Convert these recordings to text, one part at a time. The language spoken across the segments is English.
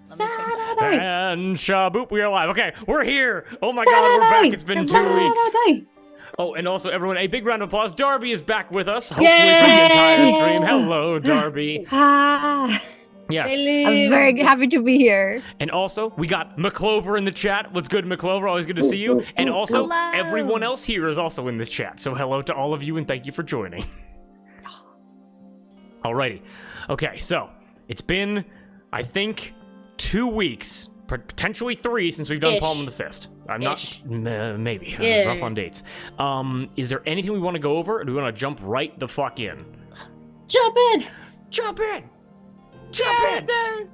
Saturday. And shaboop, we are live. Okay, we're here. Oh my God, we're back. It's been 2 weeks. Oh, and also everyone, a big round of applause. Darby is back with us, hopefully for the entire stream. Hello, Darby. Yes. I'm very happy to be here. And also, we got McClover in the chat. What's good, McClover? Always good to see you. And also, everyone else here is also in the chat. So hello to all of you, and thank you for joining. Alrighty. Okay, so it's been, I think, 2 weeks, potentially 3, since we've done Palm of the Fist. I'm not, maybe. I'm rough on dates. Is there anything we want to go over, or do we want to jump right the fuck in? Jump in! Jump in! Jump in!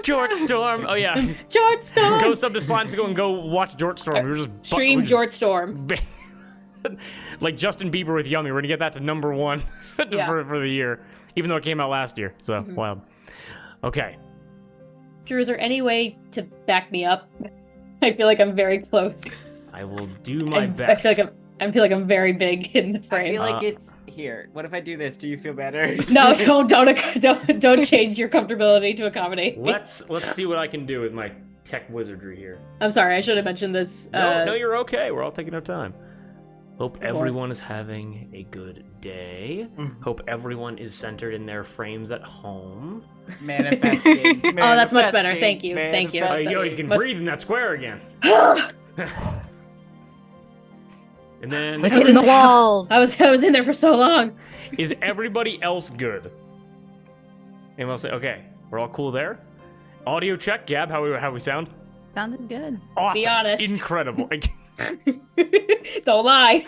Jort Storm. Oh yeah. Jort Storm. Go sub to Slime to go and go watch Jort Storm. We're just stream Jort Storm. Like Justin Bieber with Yummy. We're gonna get that to #1 for the year, even though it came out last year. So wild. Okay. Drew, is there any way to back me up? I feel like I'm very close. I will do my best. I feel like I'm very big in the frame. I feel like it's here. What if I do this? Do you feel better? No, don't change your comfortability to accommodate me. Let's see what I can do with my tech wizardry here. I'm sorry, I should have mentioned this. No, you're okay. We're all taking our time. Hope everyone is having a good day. Hope everyone is centered in their frames at home. Manifesting. Oh, that's much better. Thank you. Thank you. You can breathe in that square again. And then I was in the walls. I was in there for so long. Is everybody else good? And we'll say, okay, we're all cool there. Audio check, Gab. How we sound? Sounded good. Awesome. Be honest. Incredible. Don't lie.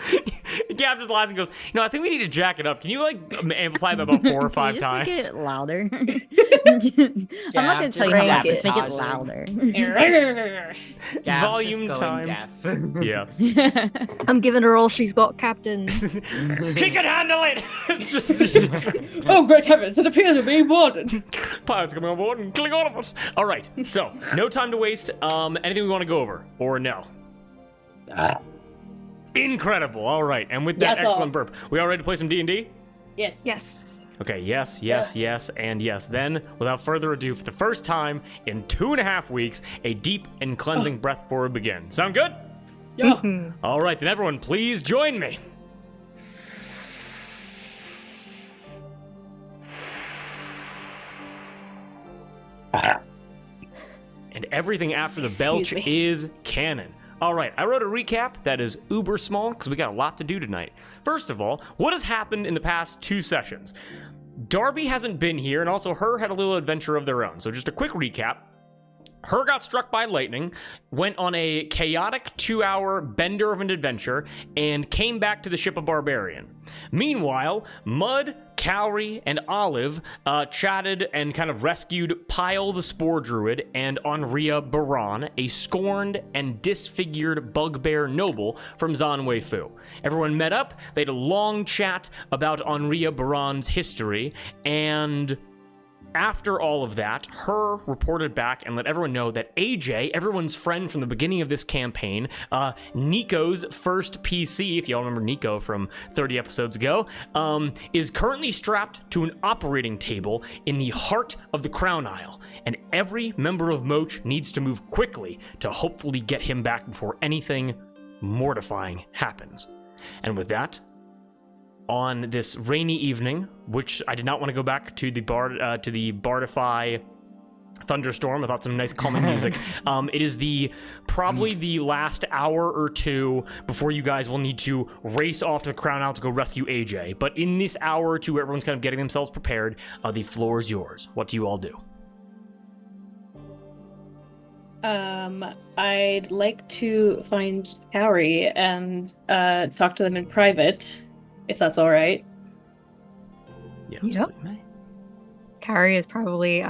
Gab just lies and goes, I think we need to jack it up. Can you amplify it about 4 or 5 times? Make it louder. I'm not gonna tell you how to just make it louder. Volume time. Yeah. I'm giving her all she's got, Captain. She can handle it. Oh, great heavens! It appears we're being boarded. Pirates coming on board and killing all of us. All right. So no time to waste. Anything we want to go over or no? Incredible. All right. And with that excellent burp, we all ready to play some D&D? Yes. Yes. Okay, yes, and yes. Then, without further ado, for the first time in 2.5 weeks, a deep and cleansing breath will begin. Sound good? Yeah. All right, then everyone, please join me. And everything after the belch is canon. All right, I wrote a recap that is uber small because we got a lot to do tonight. First of all, what has happened in the past 2 sessions? Darby hasn't been here, and also Her had a little adventure of their own. So just a quick recap. Her got struck by lightning, went on a chaotic 2-hour bender of an adventure, and came back to the ship of Barbarian. Meanwhile, Mud, Cowrie, and Olive chatted and kind of rescued Pyle the Spore Druid and Onria Baran, a scorned and disfigured bugbear noble from Zanwei Fu. Everyone met up, they had a long chat about Onria Baran's history, and after all of that, Her reported back and let everyone know that AJ, everyone's friend from the beginning of this campaign, Nico's first PC, if y'all remember Nico from 30 episodes ago, is currently strapped to an operating table in the heart of the Crown Isle, and every member of Moach needs to move quickly to hopefully get him back before anything mortifying happens. And with that, on this rainy evening, which I did not want to go back to the Bardify thunderstorm without some nice calming music. It is probably the last hour or 2 before you guys will need to race off to the Crown Isle to go rescue AJ. But in this hour or 2, where everyone's kind of getting themselves prepared, the floor is yours. What do you all do? I'd like to find Cowrie and talk to them in private, if that's all right. Yeah. Yep. Carrie is probably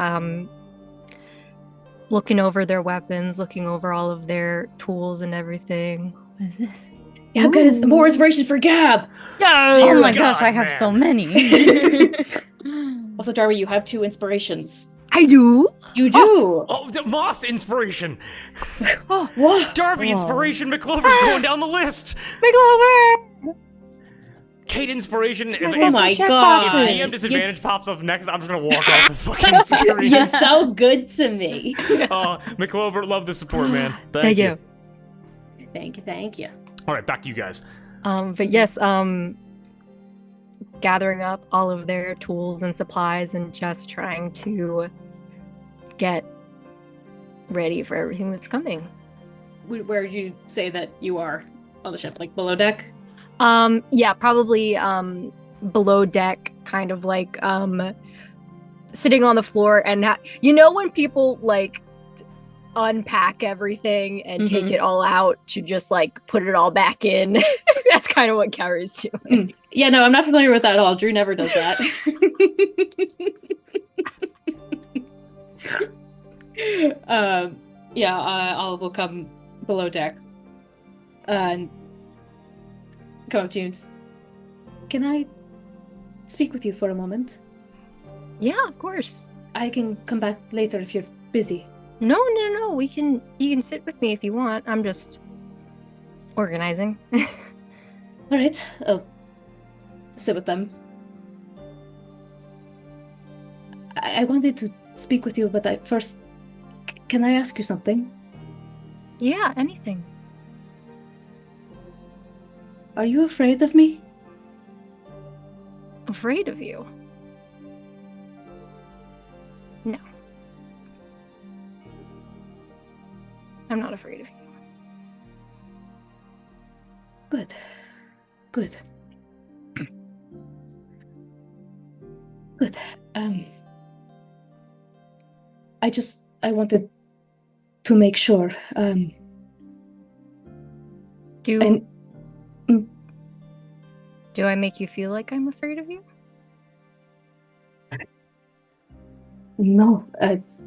looking over their weapons, looking over all of their tools and everything. What is this? Yeah, good. It's more inspiration for Gab. Oh my gosh, I have so many. Also, Darby, you have 2 inspirations. I do. You do. Oh, the Moss inspiration. Oh, what? Darby inspiration. McClover's going down the list. McClover. hate inspiration. Oh my god. If DM disadvantage pops up next, I'm just gonna walk off the fucking screen. You're so good to me. Oh, McClover, love the support, man. Thank you. Thank you. All right, back to you guys. But yes, gathering up all of their tools and supplies and just trying to get ready for everything that's coming. Where do you say that you are on the ship? Like below deck? Yeah, probably below deck, kind of like sitting on the floor and you know when people like unpack everything and take it all out to just like put it all back in. That's kind of what Carrie's doing. Yeah, no, I'm not familiar with that at all. Drew never does that. Yeah, we'll come below deck and come up to you. Can I speak with you for a moment? Yeah, of course. I can come back later if you're busy. No. You can sit with me if you want. I'm just organizing. All right, I'll sit with them. I wanted to speak with you, but first, can I ask you something? Yeah, anything. Are you afraid of me? Afraid of you? No. I'm not afraid of you. Good. Good. I wanted to make sure. Do I make you feel like I'm afraid of you? No, it's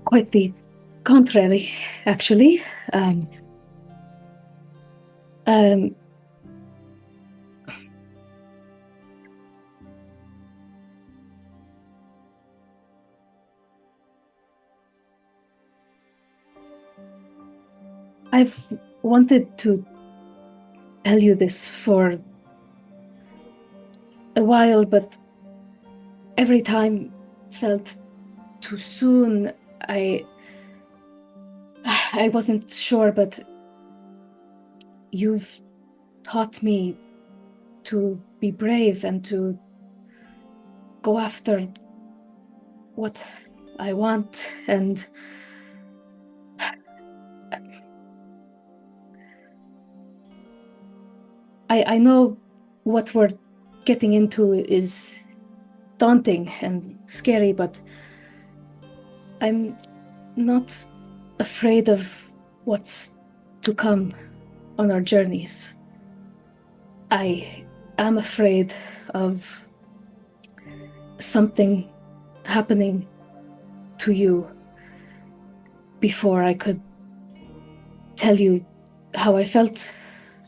quite the contrary, actually. I've wanted to tell you this for a while, but every time felt too soon. I wasn't sure, but you've taught me to be brave and to go after what I want, and I know what we're getting into is daunting and scary, but I'm not afraid of what's to come on our journeys. I am afraid of something happening to you before I could tell you how I felt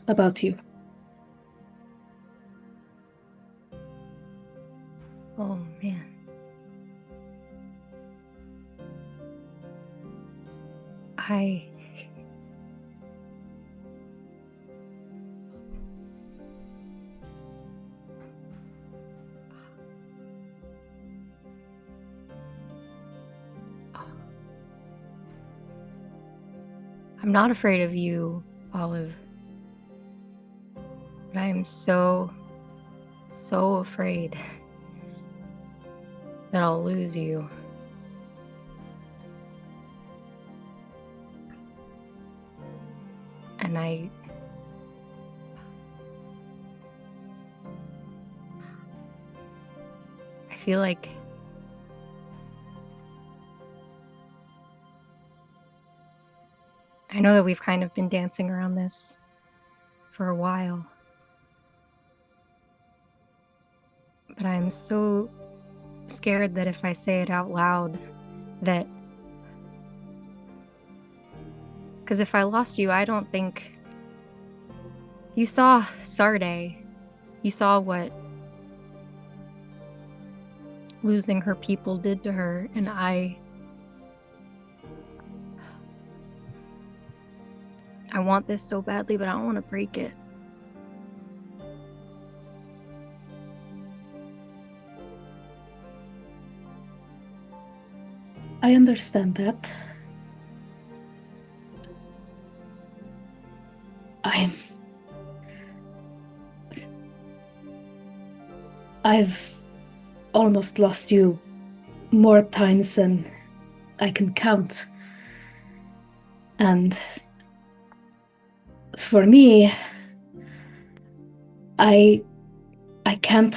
about you. Oh, man. I'm not afraid of you, Olive. But I am so afraid that I'll lose you. And I feel like I know that we've kind of been dancing around this for a while. But I'm so scared that if I say it out loud, that... Because if I lost you, I don't think... You saw Sarday. You saw what losing her people did to her, and I want this so badly, but I don't want to break it. I understand that. I've almost lost you more times than I can count. And for me, I can't,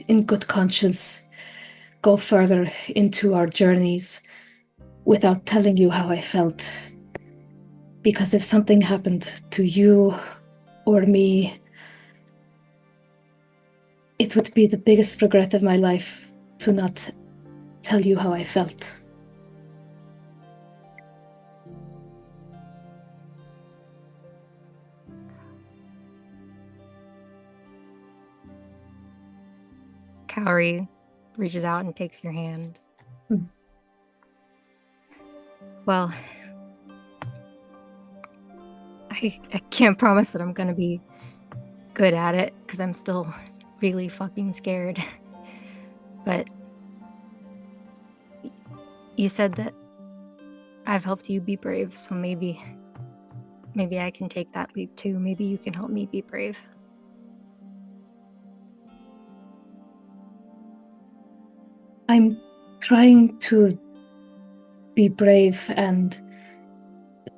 in good conscience, go further into our journeys without telling you how I felt. Because if something happened to you or me, it would be the biggest regret of my life to not tell you how I felt. Kaori reaches out and takes your hand. Well, I can't promise that I'm gonna be good at it, because I'm still really fucking scared. But you said that I've helped you be brave, so maybe I can take that leap too. Maybe you can help me be brave. I'm trying to be brave and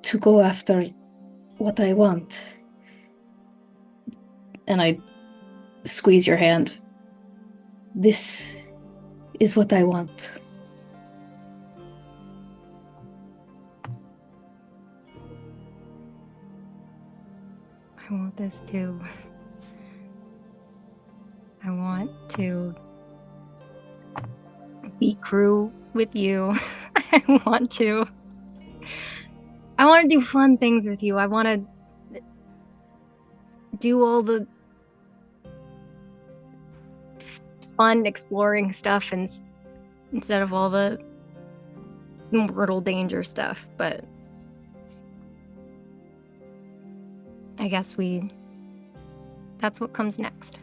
to go after what I want. And I squeeze your hand. This is what I want. I want this too. I want to be crew with you. I want to do fun things with you. I want to do all the fun exploring stuff instead of all the mortal danger stuff. But I guess that's what comes next.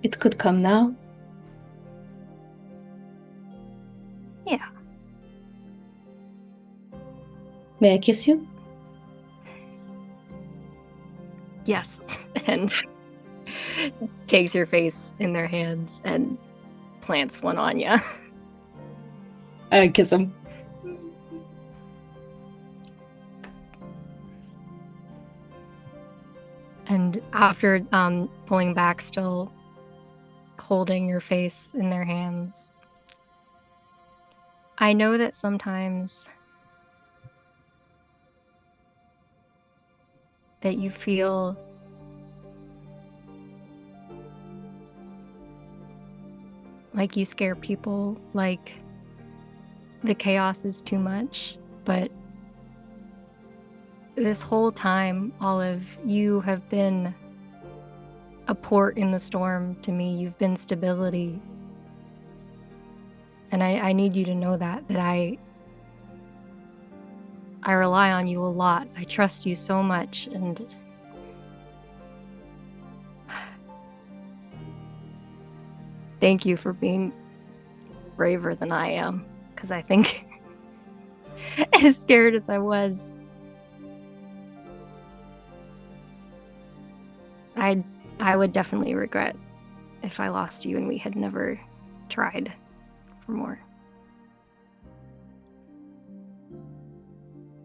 It could come now. Yeah. May I kiss you? Yes. And takes your face in their hands and plants one on you. I kiss him. And after pulling back, still holding your face in their hands, I know that sometimes that you feel like you scare people, like the chaos is too much, but this whole time, Olive, you have been a port in the storm to me. You've been stability. And I need you to know that I rely on you a lot. I trust you so much, and thank you for being braver than I am, because I think as scared as I was, I would definitely regret if I lost you and we had never tried for more.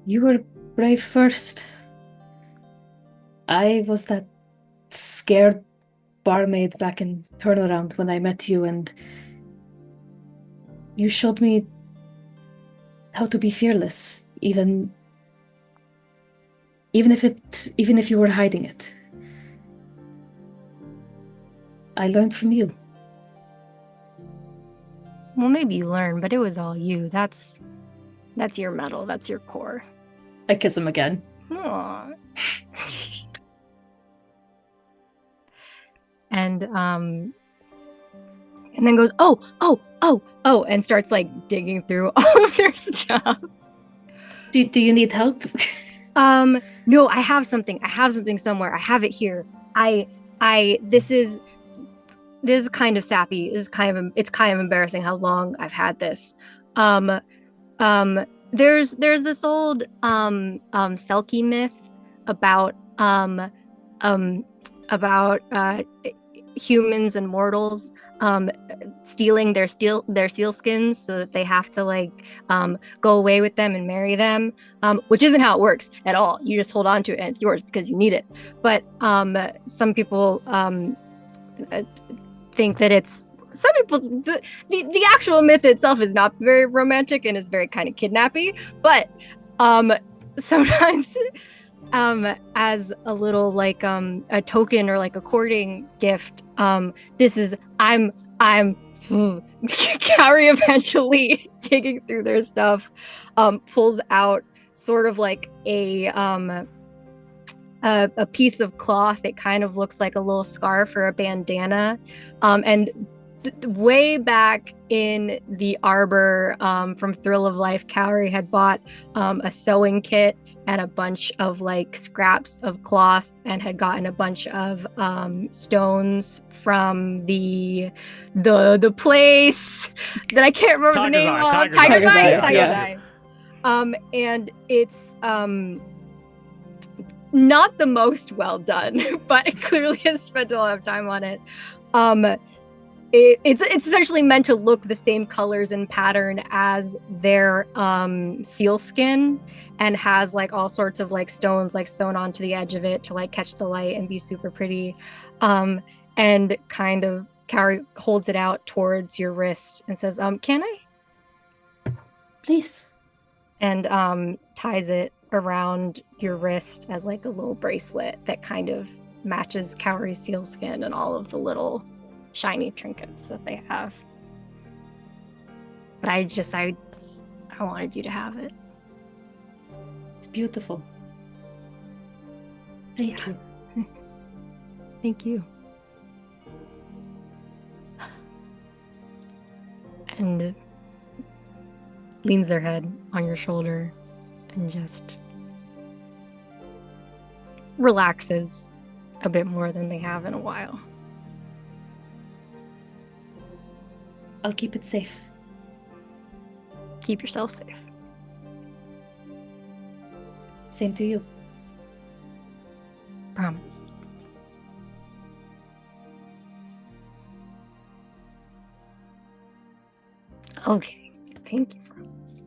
You were brave first. I was that scared barmaid back in Turnaround when I met you, and you showed me how to be fearless, even if you were hiding it. I learned from you. Well, maybe you learned, but it was all you. That's your metal. That's your core. I kiss him again. Aww. And then goes, oh, and starts like digging through all of their stuff. Do you need help? No, I have something. I have something somewhere. I have it here. This is this is kind of sappy. It's kind of embarrassing how long I've had this. There's this old Selkie myth about humans and mortals stealing their seal skins so that they have to like go away with them and marry them, which isn't how it works at all. You just hold on to it and it's yours because you need it. But some people think that it's some people the actual myth itself is not very romantic and is very kind of kidnappy, but sometimes as a little like a token or like a courting gift, this is I'm Carrie eventually digging through their stuff pulls out sort of like a piece of cloth. It kind of looks like a little scarf or a bandana, and way back in the arbor from Thrill of Life, Calorie had bought a sewing kit and a bunch of like scraps of cloth and had gotten a bunch of stones from the place that I can't remember the name of. Tiger's Eye. And it's not the most well done, but it clearly has spent a lot of time on it. It's essentially meant to look the same colors and pattern as their seal skin, and has like all sorts of like stones like sewn onto the edge of it to like catch the light and be super pretty. And kind of Carrie holds it out towards your wrist and says, can I? Please. And ties it around your wrist as like a little bracelet that kind of matches Cowrie's seal skin and all of the little shiny trinkets that they have. But I wanted you to have it. It's beautiful. Thank you. Thank you. And leans their head on your shoulder and just relaxes a bit more than they have in a while. I'll keep it safe. Keep yourself safe. Same to you. Promise. Okay. Thank you, promise.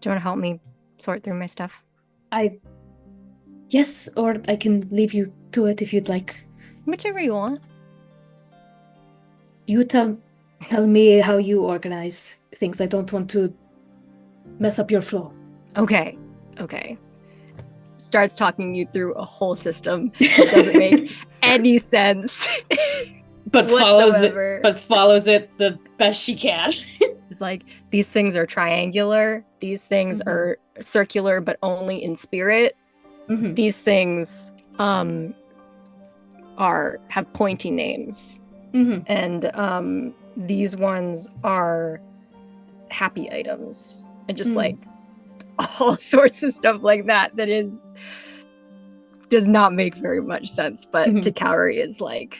Do you want to help me sort through my stuff? Yes, or I can leave you to it if you'd like. Whichever you want. You tell me how you organize things. I don't want to mess up your flow. Okay. Starts talking you through a whole system that doesn't make any sense. But follows it the best she can. It's like, these things are triangular. These things are circular, but only in spirit. Mm-hmm. These things have pointy names. Mm-hmm. And these ones are happy items. And just like all sorts of stuff like that does not make very much sense, but to Cowrie is like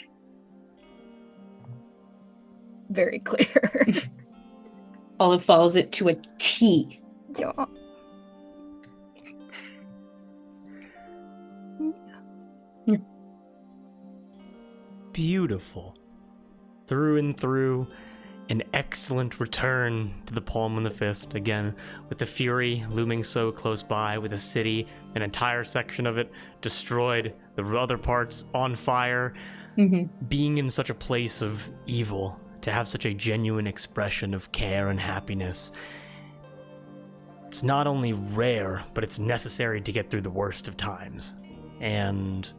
very clear. Olive follows it to a T. Beautiful. Through and through, an excellent return to the palm and the fist, again, with the Fury looming so close by, with a city, an entire section of it destroyed, the other parts on fire. Being in such a place of evil, to have such a genuine expression of care and happiness, it's not only rare, but it's necessary to get through the worst of times. And,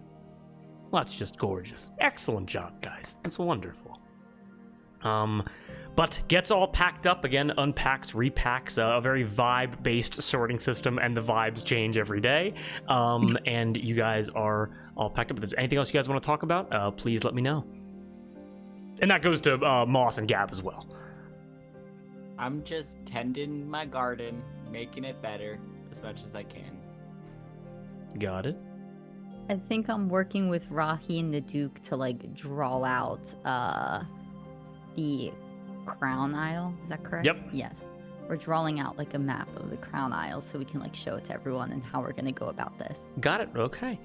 well, that's just gorgeous. Excellent job, guys. That's wonderful. But gets all packed up again, unpacks, repacks, a very vibe-based sorting system, and the vibes change every day. And you guys are all packed up. If there's anything else you guys want to talk about, please let me know. And that goes to Moss and Gab as well. I'm just tending my garden, making it better as much as I can. Got it. I think I'm working with Rahi and the Duke to like draw out the crown aisle. Is that correct? Yep. Yes. We're drawing out like a map of the crown aisle so we can like show it to everyone and how we're gonna go about this. Got it. Okay.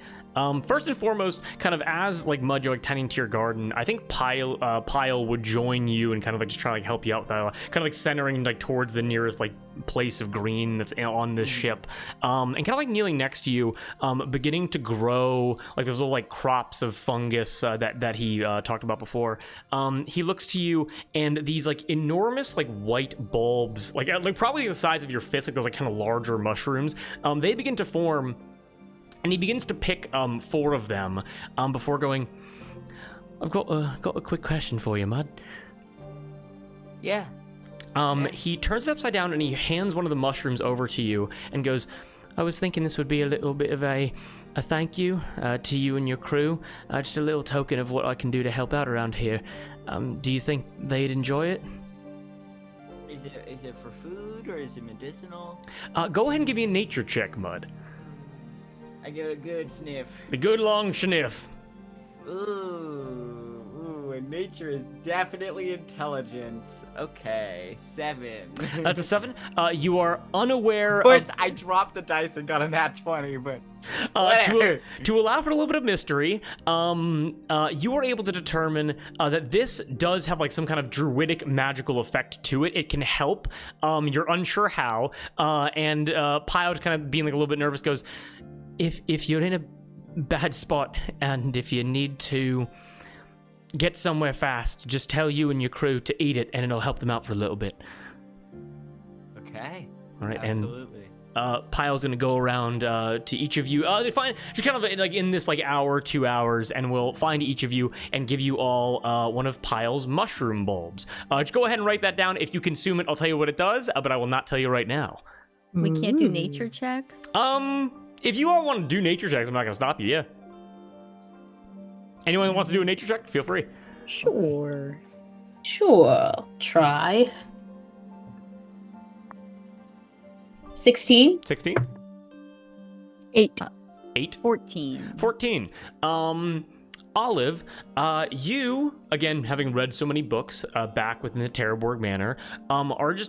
First and foremost, kind of as like Mud, you're like tending to your garden. I think Pyle would join you and kind of like just try to like help you out with that, kind of like centering like towards the nearest like place of green that's on this ship, and kind of like kneeling next to you, beginning to grow like those little like crops of fungus that he talked about before. He looks to you, and these like enormous like white bulbs, like probably the size of your fist, like those like kind of larger mushrooms, they begin to form. And he begins to pick 4 of them before going, I've got a quick question for you, Mud. Yeah. He turns it upside down and he hands one of the mushrooms over to you and goes, I was thinking this would be a little bit of a thank you to you and your crew. Just a little token of what I can do to help out around here. Do you think they'd enjoy it? Is it for food or is it medicinal? Go ahead and give me a nature check, Mud. I get a good sniff. A good long sniff. Ooh, and nature is definitely intelligence. Okay, 7. That's a 7. You are unaware of course, I dropped the dice and got a nat 20, but to allow for a little bit of mystery, you are able to determine that this does have like some kind of druidic magical effect to it. It can help. You're unsure how. And Pyle, kind of being like a little bit nervous, goes, If you're in a bad spot and if you need to get somewhere fast, just tell you and your crew to eat it and it'll help them out for a little bit. Okay. All right. Absolutely. And Pyle's gonna go around to each of you. Find just kind of like in this like hour, 2 hours, and we'll find each of you and give you all one of Pyle's mushroom bulbs. Just go ahead and write that down. If you consume it, I'll tell you what it does, but I will not tell you right now. We can't do nature checks? If you all want to do nature checks, I'm not going to stop you, yeah. Anyone that wants to do a nature check, feel free. Sure. I'll try. 16? 16? 8. 8? 14. 14. Olive, you, again, having read so many books back within the Terraborg Manor,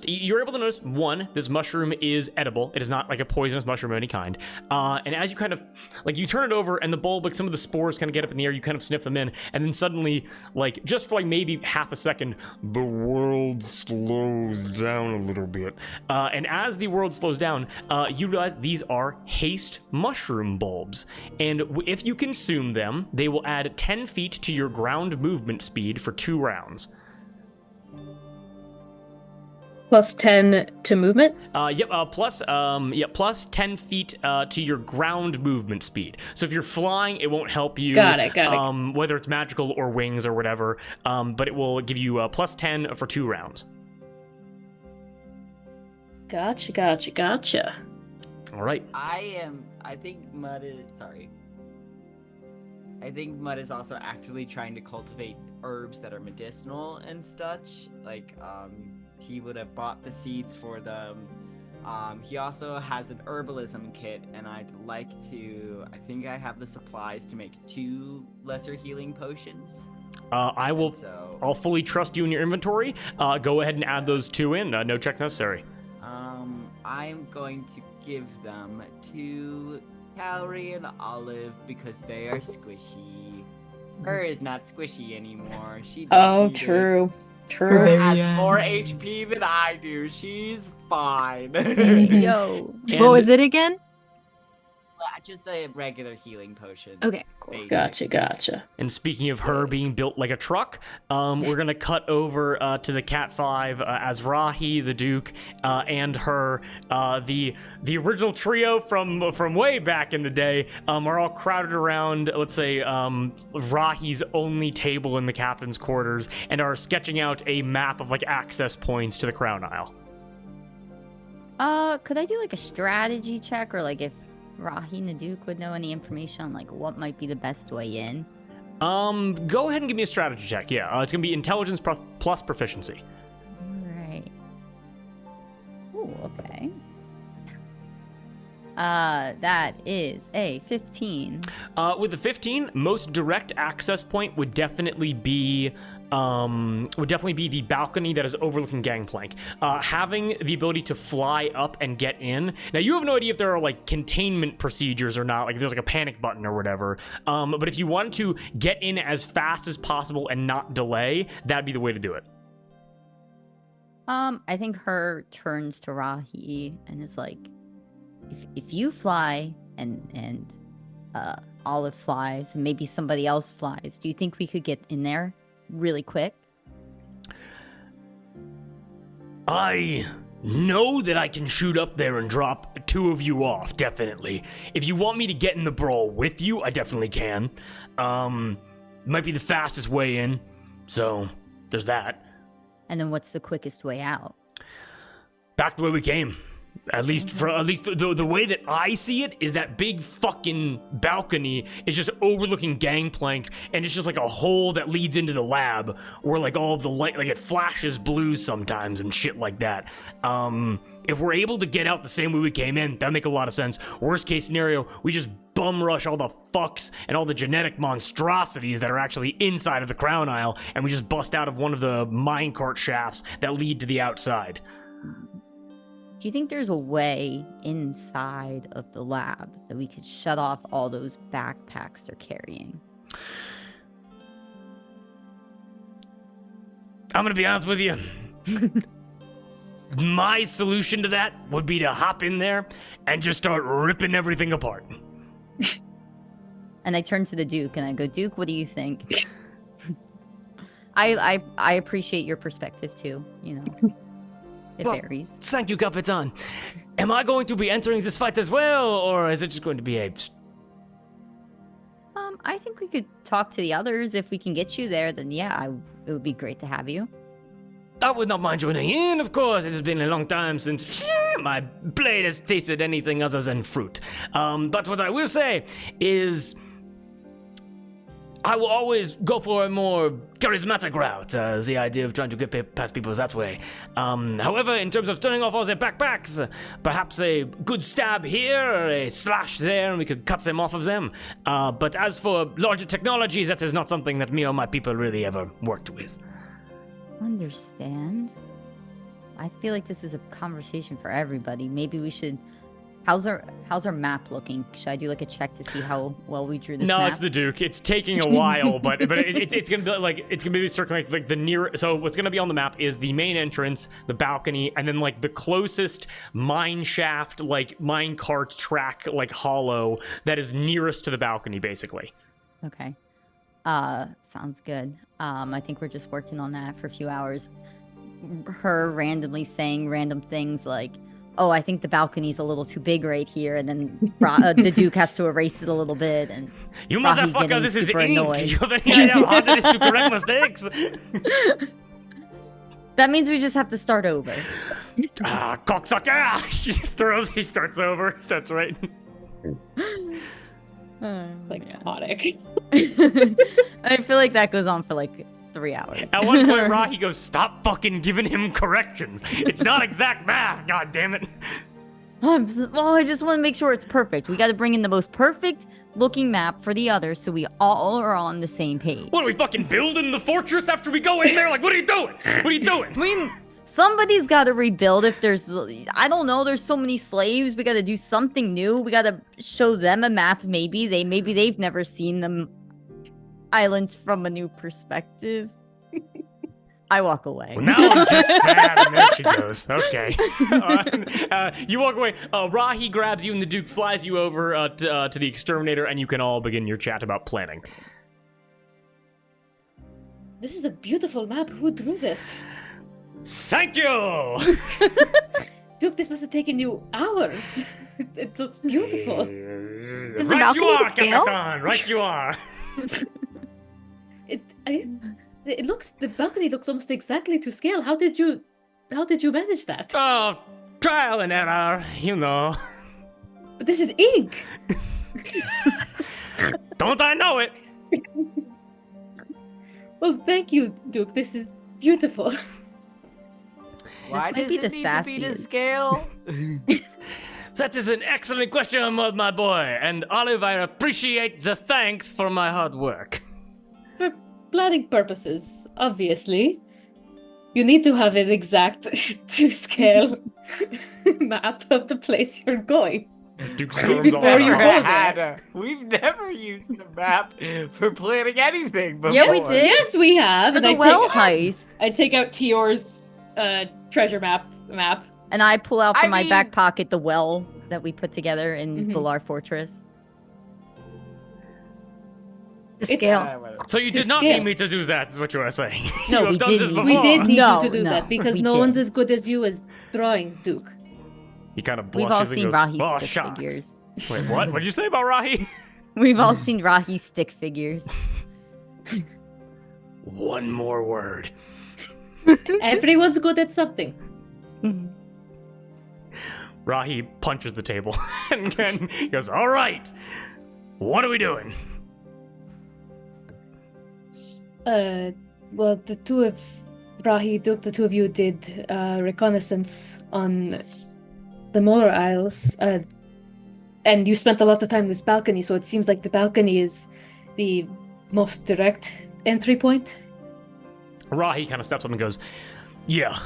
you're able to notice, 1, this mushroom is edible. It is not like a poisonous mushroom of any kind. And as you kind of, like, you turn it over and the bulb, like some of the spores kind of get up in the air, you kind of sniff them in, and then suddenly, like, just for like maybe half a second, the world slows down a little bit. And as the world slows down, you realize these are haste mushroom bulbs. And if you consume them, they will add 10 feet to your ground movement speed for 2 rounds. Plus 10 to movement? Plus 10 feet to your ground movement speed. So if you're flying, it won't help you. Got it. Whether it's magical or wings or whatever, but it will give you plus 10 for 2 rounds. Gotcha. All right. I think Mud is also actively trying to cultivate herbs that are medicinal and such. Like, he would have bought the seeds for them. He also has an herbalism kit, and I think I have the supplies to make 2 lesser healing potions. I'll fully trust you in your inventory. Go ahead and add those 2 in. No check necessary. I'm going to give them to Calorie and Olive because they are squishy. Her is not squishy anymore. She true. has more HP than I do. She's fine. Yo. What was it again? Just a regular healing potion. Okay, cool. Basic. Gotcha. And speaking of her being built like a truck, we're gonna cut over to the Cat 5 as Rahi, the Duke, and her, the original trio from way back in the day, are all crowded around, let's say, Rahi's only table in the captain's quarters, and are sketching out a map of like access points to the Crown Isle. Could I do like a strategy check, or like if Rahi and the Duke would know any information on like what might be the best way in? Go ahead and give me a strategy check. Yeah, it's gonna be intelligence plus proficiency. All right. Ooh, okay. That is a 15. With the 15, most direct access point would definitely be the balcony that is overlooking Gangplank. Having the ability to fly up and get in. Now, you have no idea if there are like containment procedures or not, like if there's like a panic button or whatever. But if you wanted to get in as fast as possible and not delay, that'd be the way to do it. I think her turns to Rahi and is like, if you fly and Olive flies and maybe somebody else flies, do you think we could get in there really quick? I know that I can shoot up there and drop 2 of you off, definitely. If you want me to get in the brawl with you, I definitely can. Might be the fastest way in, so there's that. And then what's the quickest way out? Back the way we came. At least the way that I see it is that big fucking balcony is just overlooking Gangplank, and it's just like a hole that leads into the lab where like all of the light, like it flashes blue sometimes and shit like that. If we're able to get out the same way we came in, that'd make a lot of sense. Worst case scenario, we just bum rush all the fucks and all the genetic monstrosities that are actually inside of the Crown Isle, and we just bust out of one of the minecart shafts that lead to the outside. Do you think there's a way inside of the lab that we could shut off all those backpacks they're carrying? I'm gonna be honest with you. My solution to that would be to hop in there and just start ripping everything apart. And I turn to the Duke and I go, Duke, what do you think? I appreciate your perspective too, you know. It varies. Thank you, Capitan. Am I going to be entering this fight as well, or is it just going to be a... I think we could talk to the others. If we can get you there, then yeah, it would be great to have you. I would not mind joining in, of course. It has been a long time since my blade has tasted anything other than fruit. But what I will say is... I will always go for a more charismatic route, the idea of trying to get past people that way. However, in terms of turning off all their backpacks, perhaps a good stab here or a slash there, and we could cut them off of them. But as for larger technologies, that is not something that me or my people really ever worked with. Understand. I feel like this is a conversation for everybody. Maybe we should... How's our map looking? Should I do like a check to see how well we drew this map? No, it's the Duke. It's taking a while, but it's gonna be like circling like the near. So what's gonna be on the map is the main entrance, the balcony, and then like the closest mine shaft, like mine cart track, like hollow that is nearest to the balcony, basically. Okay. Sounds good. I think we're just working on that for a few hours. Her randomly saying random things like, oh, I think the balcony's a little too big right here, and then the Duke has to erase it a little bit, and you motherfucker, this is ink! You have any idea how hard it is to correct mistakes? That means we just have to start over. Cocksucker! He starts over, starts right. Like, chaotic. I feel like that goes on for like 3 hours. At one point, Rahi goes, stop fucking giving him corrections. It's not exact math, god damn it. Well, I just want to make sure it's perfect. We got to bring in the most perfect looking map for the others so we all are on the same page. What, are we fucking building the fortress after we go in there? Like, what are you doing? What are you doing? Somebody's got to rebuild if there's, I don't know, there's so many slaves. We got to do something new. We got to show them a map maybe. Maybe they've never seen the islands from a new perspective. I walk away. Well, now I'm just sad, and there she goes. Okay. You walk away. Rahi grabs you, and the Duke flies you over to the exterminator, and you can all begin your chat about planning. This is a beautiful map. Who drew this? Thank you! Duke, this must have taken you hours. It looks beautiful. Is the balcony to scale? Capitan, right you are. The balcony looks almost exactly to scale. How did you manage that? Oh, trial and error, you know. But this is ink. Don't I know it? Well, thank you, Duke. This is beautiful. Why does it need to be to scale? That is an excellent question, my boy. And Olive, I appreciate the thanks for my hard work. For planning purposes, obviously. You need to have an exact to-scale map of the place you're going. Duke We've storms off. Before you never go had there. we've never used a map for planning anything before. Yeah, we did. Yes, we have. For And the I well take, heist. I take out Tior's treasure map. And I pull out from I my mean- back pocket the well that we put together in Mhm. Balar Fortress. The It's- scale. So you To did not scale. need me to do that, is what you are saying. No, you have we done this didn't. before. We did need No, you to do no, that because we no one's did. as good as you as drawing, Duke. He kind of blushes We've all and seen goes, Rahi's "Oh, stick shucks." figures. Wait, what? What did you say about Rahi? We've all seen Rahi's stick figures. One more word. Everyone's good at something. Rahi punches the table and then he goes, all right, what are we doing? Well, the two of Rahi, Duke, the two of you did reconnaissance on the Molar Isles, and you spent a lot of time in this balcony, so it seems like the balcony is the most direct entry point. Rahi kind of steps up and goes, yeah,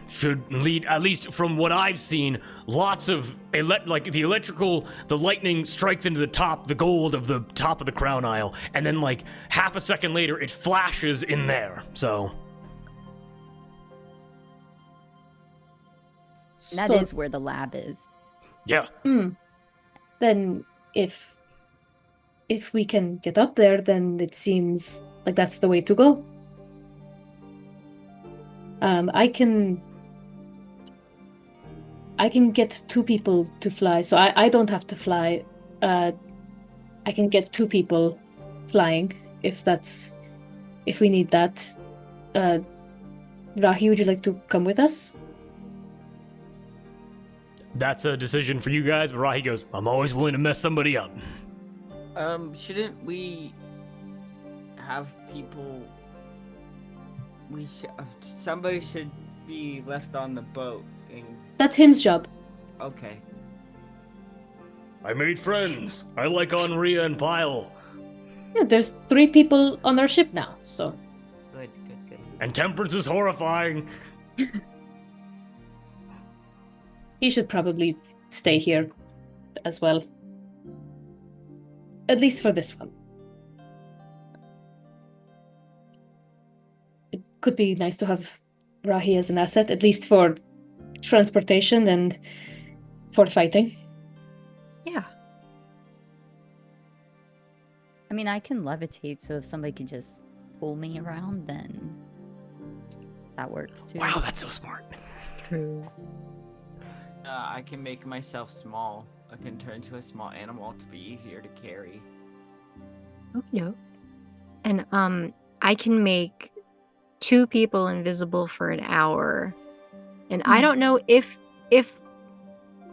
should lead, at least from what I've seen, lots of, the lightning strikes into the gold of the top of the crown isle, and then like half a second later, it flashes in there, so. That So- is where the lab is. Yeah. Then if we can get up there, then it seems like that's the way to go. I can get two people to fly, so I don't have to fly. I can get two people flying if we need that. Rahi, would you like to come with us? That's a decision for you guys, but Rahi goes, I'm always willing to mess somebody up. Shouldn't we have people? Somebody should be left on the boat. That's him's job. Okay. I made friends. I like Henria and Pyle. Yeah, there's 3 people on our ship now, so Good. And Temperance is horrifying. he should probably stay here as well. At least for this one. It could be nice to have Rahi as an asset, at least for transportation and for fighting. Yeah. I mean, I can levitate, so if somebody could just pull me around, then that works too. Wow, that's so smart. True. I can make myself small. I can turn into a small animal to be easier to carry. No. And I can make 2 people invisible for an hour. And I don't know if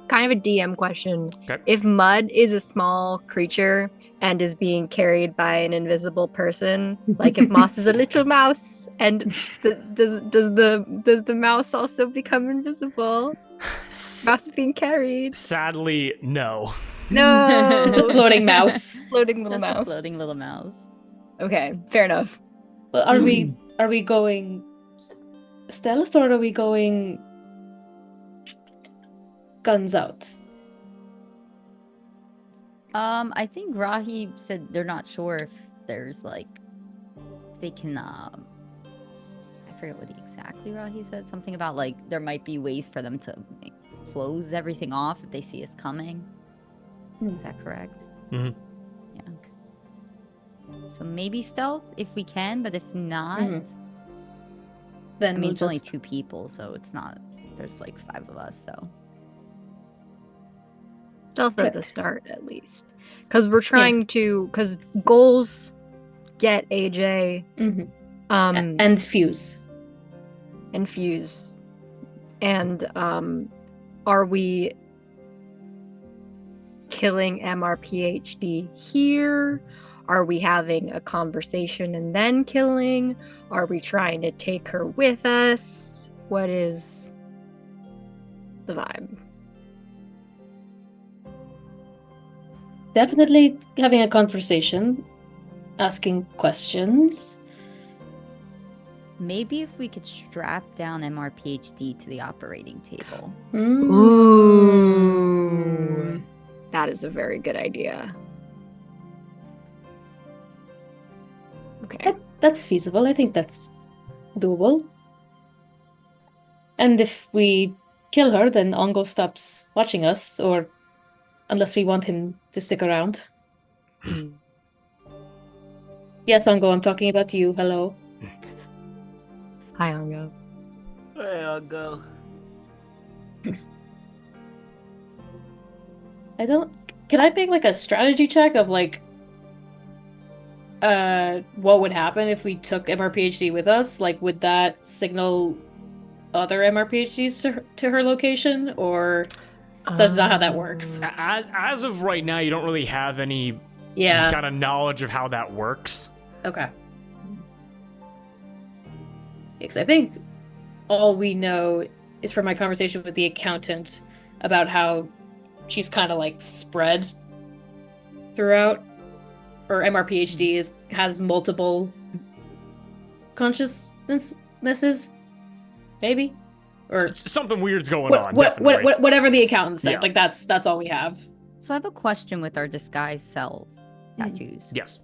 kind of a DM question. Okay. If Mud is a small creature and is being carried by an invisible person, like if Moss is a little mouse, and does the mouse also become invisible? Mouse is being carried. Sadly, no. No, The floating mouse. floating little Just a mouse. floating little mouse. Okay, fair enough. Well, are we going stealth or are we going guns out? I think Rahi said they're not sure if there's like, if they can, I forget what exactly Rahi said. Something about like, there might be ways for them to like, close everything off if they see us coming. Is that correct? Mhm. Yeah. So maybe stealth if we can, but if not, Then I mean, we'll it's only just- 2 people, so it's not, there's like 5 of us, so. Stealth at the start, at least. Because we're trying to, because goals get AJ, Mhm. and And fuse. Fuse. And are we killing MRPHD here? Are we having a conversation and then killing? Are we trying to take her with us? What is the vibe? definitely having a conversation, asking questions. Maybe if we could strap down MRPHD to the operating table. Ooh. That is a very good idea. Okay. That's feasible. I think that's doable. And if we kill her, then Ongo stops watching us, or unless we want him to stick around. Yes, Ongo, I'm talking about you. Hello. Hi, Ongo. Hey, I'll go. Can I make like a strategy check of like what would happen if we took MRPHD with us? Like, would that signal other MRPHDs to her location, or that's not how that works? As of right now, you don't really have any kind of knowledge of how that works. Okay. Because I think all we know is from my conversation with the accountant about how she's kind of like spread throughout, or MRPHD has multiple consciousnesses, maybe, or something weird's going on. Definitely. Whatever the accountant said, Yeah. like that's all we have. So I have a question with our disguise self tattoos. Yes.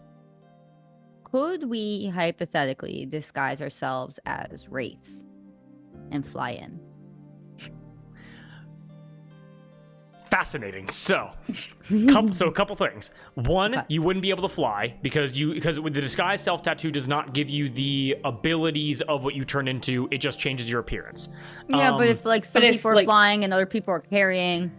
Could we hypothetically disguise ourselves as wraiths and fly in? Fascinating. So, a couple things. One, Okay. you wouldn't be able to fly because with the disguise self tattoo does not give you the abilities of what you turn into. It just changes your appearance. Yeah, but if like some but if, people are like- flying and other people are carrying,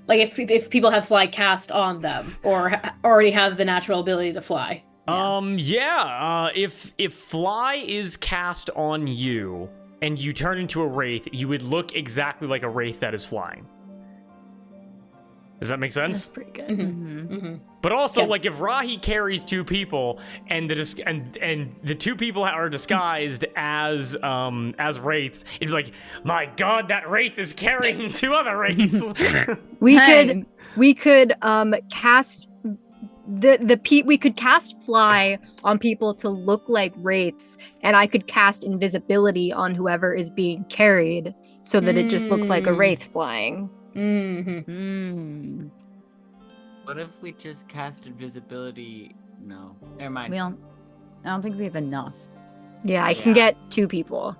Like if people have fly cast on them or already have the natural ability to fly. If fly is cast on you and you turn into a wraith, you would look exactly like a wraith that is flying. Does that make sense? That's pretty good. Mm-hmm. But also, Yeah. like, if Rahi carries two people and the two people are disguised as wraiths, it'd be like, my God, that wraith is carrying two other wraiths. We could cast we could cast fly on people to look like wraiths, and I could cast invisibility on whoever is being carried so that it just looks like a wraith flying. Mm-hmm. What if we just cast invisibility? No, never mind. I don't think we have enough. Yeah, I can get two people.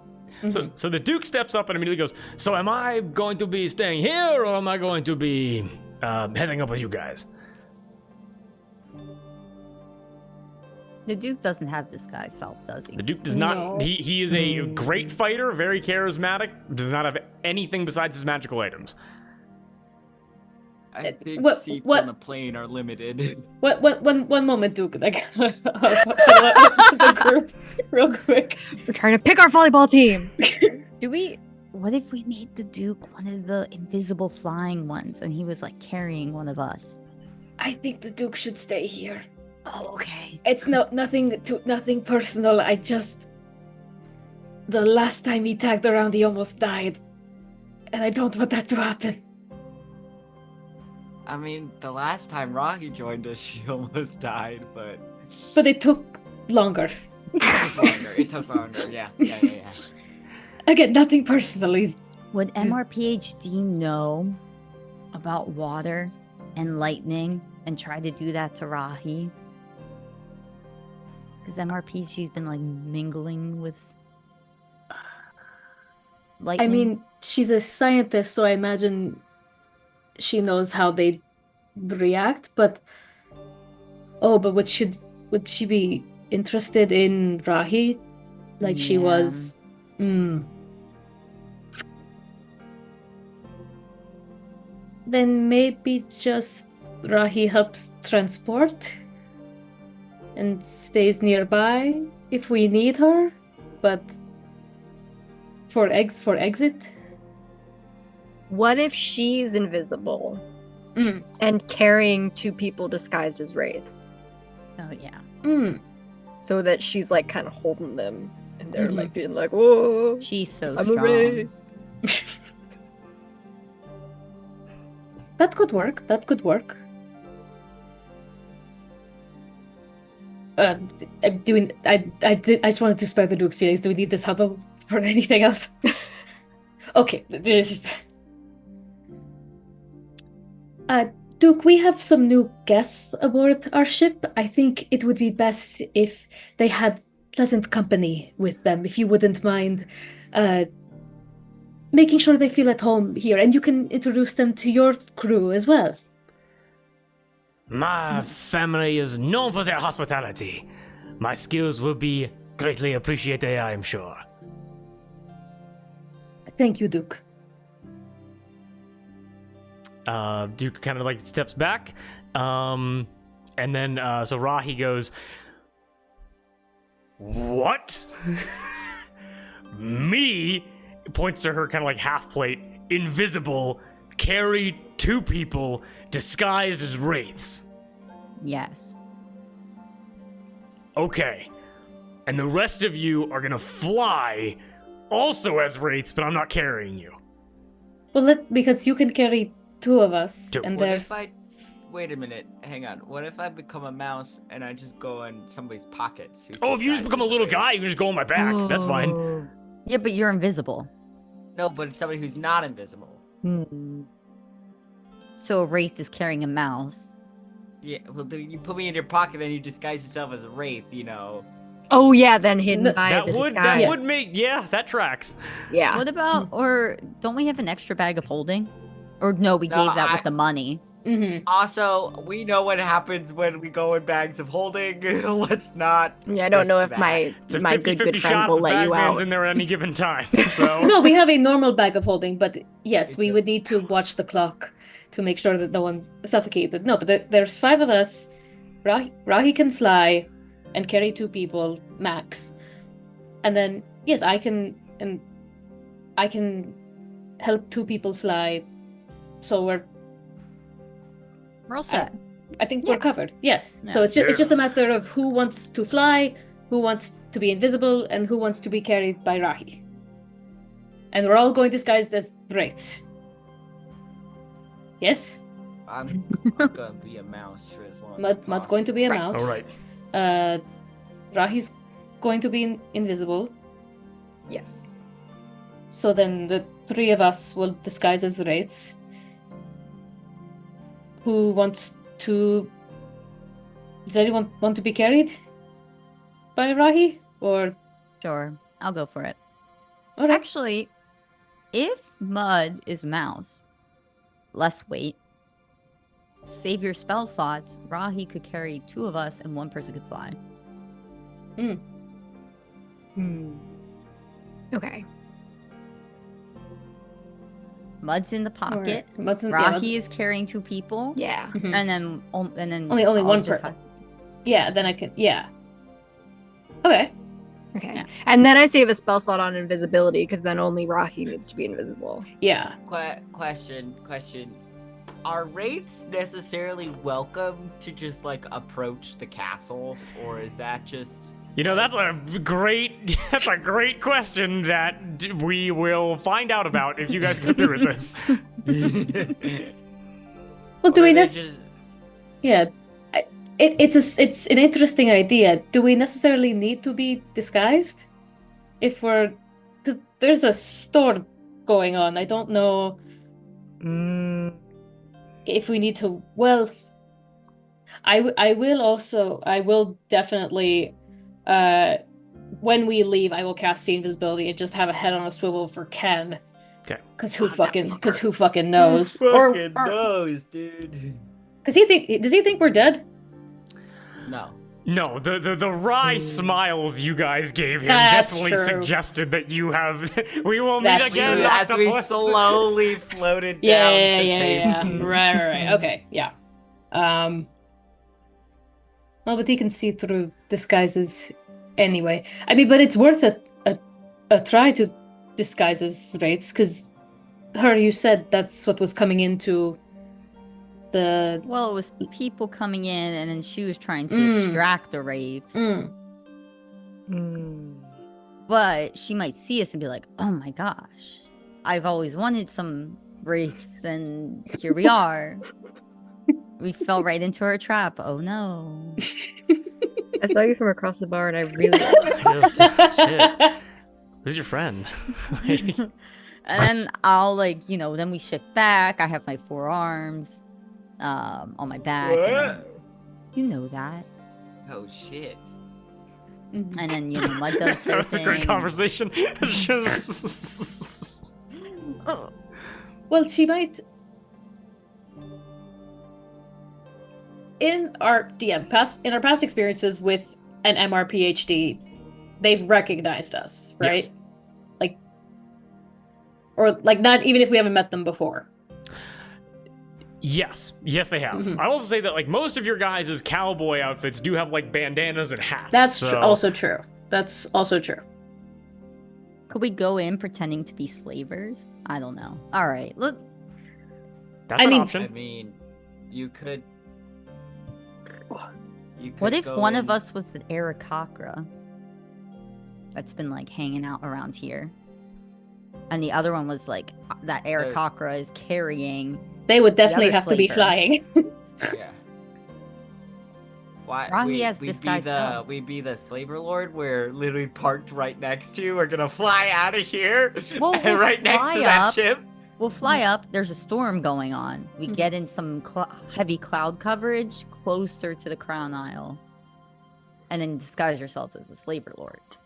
So the Duke steps up and immediately goes, so am I going to be staying here, or am I going to be heading up with you guys? The Duke doesn't have disguise self, does he? The Duke does not. No. He is a great fighter, very charismatic, does not have anything besides his magical items. I think what- seats what- on the plane are limited. One moment, Duke. Like, the group, real quick. We're trying to pick our volleyball team. What if we made the Duke one of the invisible flying ones and he was like carrying one of us? I think the Duke should stay here. Oh, okay. It's nothing personal. The last time he tagged around, he almost died, and I don't want that to happen. I mean, the last time Rocky joined us, she almost died, But it took longer. it took longer. Yeah. Again, nothing personal. Would MRPHD know about water and lightning and try to do that to Rahi? Because MRPHD's been like mingling with lightning. I mean, she's a scientist, so I imagine she knows how they react. But would she be interested in Rahi, like she Yeah. was? Then maybe just Rahi helps transport and stays nearby if we need her, but for exit. What if she's invisible Mm. and carrying two people disguised as wraiths? Oh yeah. So that she's like kind of holding them and they're Mhm. like being like, whoa, She's so I'm a strong. wraith. That could work. I'm doing. I just wanted to spare the Duke's feelings. Do we need this huddle for anything else? Okay. This is. Duke, we have some new guests aboard our ship. I think it would be best if they had pleasant company with them, if you wouldn't mind making sure they feel at home here, and you can introduce them to your crew as well. My family is known for their hospitality. My skills will be greatly appreciated, I am sure. Thank you, Duke. Duke kind of like steps back. And then, so Rahi goes, "What? Me?" Points to her kind of like half plate, invisible, carry 2 people disguised as wraiths. Yes. Okay. And the rest of you are gonna fly also as wraiths, but I'm not carrying you. Well, because you can carry 2 of us, Two. and What there's. if I... Wait a minute, hang on. What if I become a mouse and I just go in somebody's pockets? Oh, if you just become a little guy, you can just go on my back. That's fine. Oh. Yeah, but you're invisible. No, but it's somebody who's not invisible. So a wraith is carrying a mouse. Yeah, well, you put me in your pocket, then you disguise yourself as a wraith, you know. Oh yeah, then hidden No, by That the would disguise. that would make that tracks. Yeah. What about, or don't we have an extra bag of holding? Or no, we gave that with the money. Mm-hmm. Also, we know what happens when we go in bags of holding. Let's not. Yeah, I don't know if risk my It's a my 50-50 good shot friend if will the let you bagman's out. in there at any given time. So No, we have a normal bag of holding, but yes, we Okay. would need to watch the clock to make sure that no one suffocated. No, but there's 5 of us. Rahi can fly and carry 2 people max, and then yes, I can help 2 people fly. So we're We're all set. I think we're covered. Yes. Yeah. So it's just a matter of who wants to fly, who wants to be invisible, and who wants to be carried by Rahi. And we're all going disguised as wraiths. Yes? I'm gonna be a mouse for as long as Mud's going to be a Right. mouse. all right. Rahi's going to be invisible. Yes. So then the 3 of us will disguise as wraiths. Who wants to... Does anyone want to be carried by Rahi? Or... Sure, I'll go for it. Alright. Actually, if Mud is mouse, less weight, save your spell slots, Rahi could carry 2 of us and 1 person could fly. Okay. Mud's in the pocket. Alright. Mud's in- Rahi is carrying 2 people. Yeah. Mhm. And then Only I'll one just person. has- Yeah, then I can... Yeah. Okay. Okay. Yeah. And then I save a spell slot on invisibility because then only Rahi needs to be invisible. Yeah. Question. Are wraiths necessarily welcome to just like approach the castle, or is that just? You know, that's a great question that we will find out about if you guys go through with this. Well, do Or we... they Nec- just- Yeah. It's an interesting idea. Do we necessarily need to be disguised? If we're... 'cause there's a storm going on. I don't know if we need to... Well, I will definitely... when we leave, I will cast the invisibility and just have a head on a swivel for Ken. Okay. Because who that fucking knows? Who fucking knows, dude? Does he think we're dead? No. No, the wry smiles you guys gave him That's definitely true. suggested that you have. We will meet That's again. true. As we octopus. slowly floated Yeah, down yeah, to yeah, safety. yeah. Right. Okay, yeah. Well, but he can see through disguises anyway. I mean, but it's worth a try to disguise as wraiths, because you said that's what was coming into the... Well, it was people coming in, and then she was trying to Mm. extract the wraiths. Mm. But she might see us and be like, "Oh my gosh, I've always wanted some wraiths, and here we are." We fell right into her trap. Oh no. I saw you from across the bar, and I really. Shit. Who's your friend? And then I'll then we shift back. I have my forearms on my back. And then, you know that. Oh shit. And then Mud does their That was a thing. great conversation. Well, she might. In our past experiences with an MR PhD, they've recognized us, right? Yes. Not even if we haven't met them before. Yes, they have. Mhm. I will also say that most of your guys' cowboy outfits do have bandanas and hats. That's so... also true. That's also true. Could we go in pretending to be slavers? I don't know. All right, look. That's I an mean- option. I mean, you could. What if go one of in- us was the Aarakocra that's been hanging out around here, and the other one was that Aarakocra is carrying? They would definitely other have to be slaver. flying. Yeah. Why? Rahi has disguised self. We'd be the slaver lord. We're literally parked right next to you. We're gonna fly out of here, Well, and we'll right next fly to that up. ship. We'll fly up. There's a storm going on. We Mhm. get in some heavy cloud coverage closer to the Crown Isle, and then disguise yourselves as the slaver lords.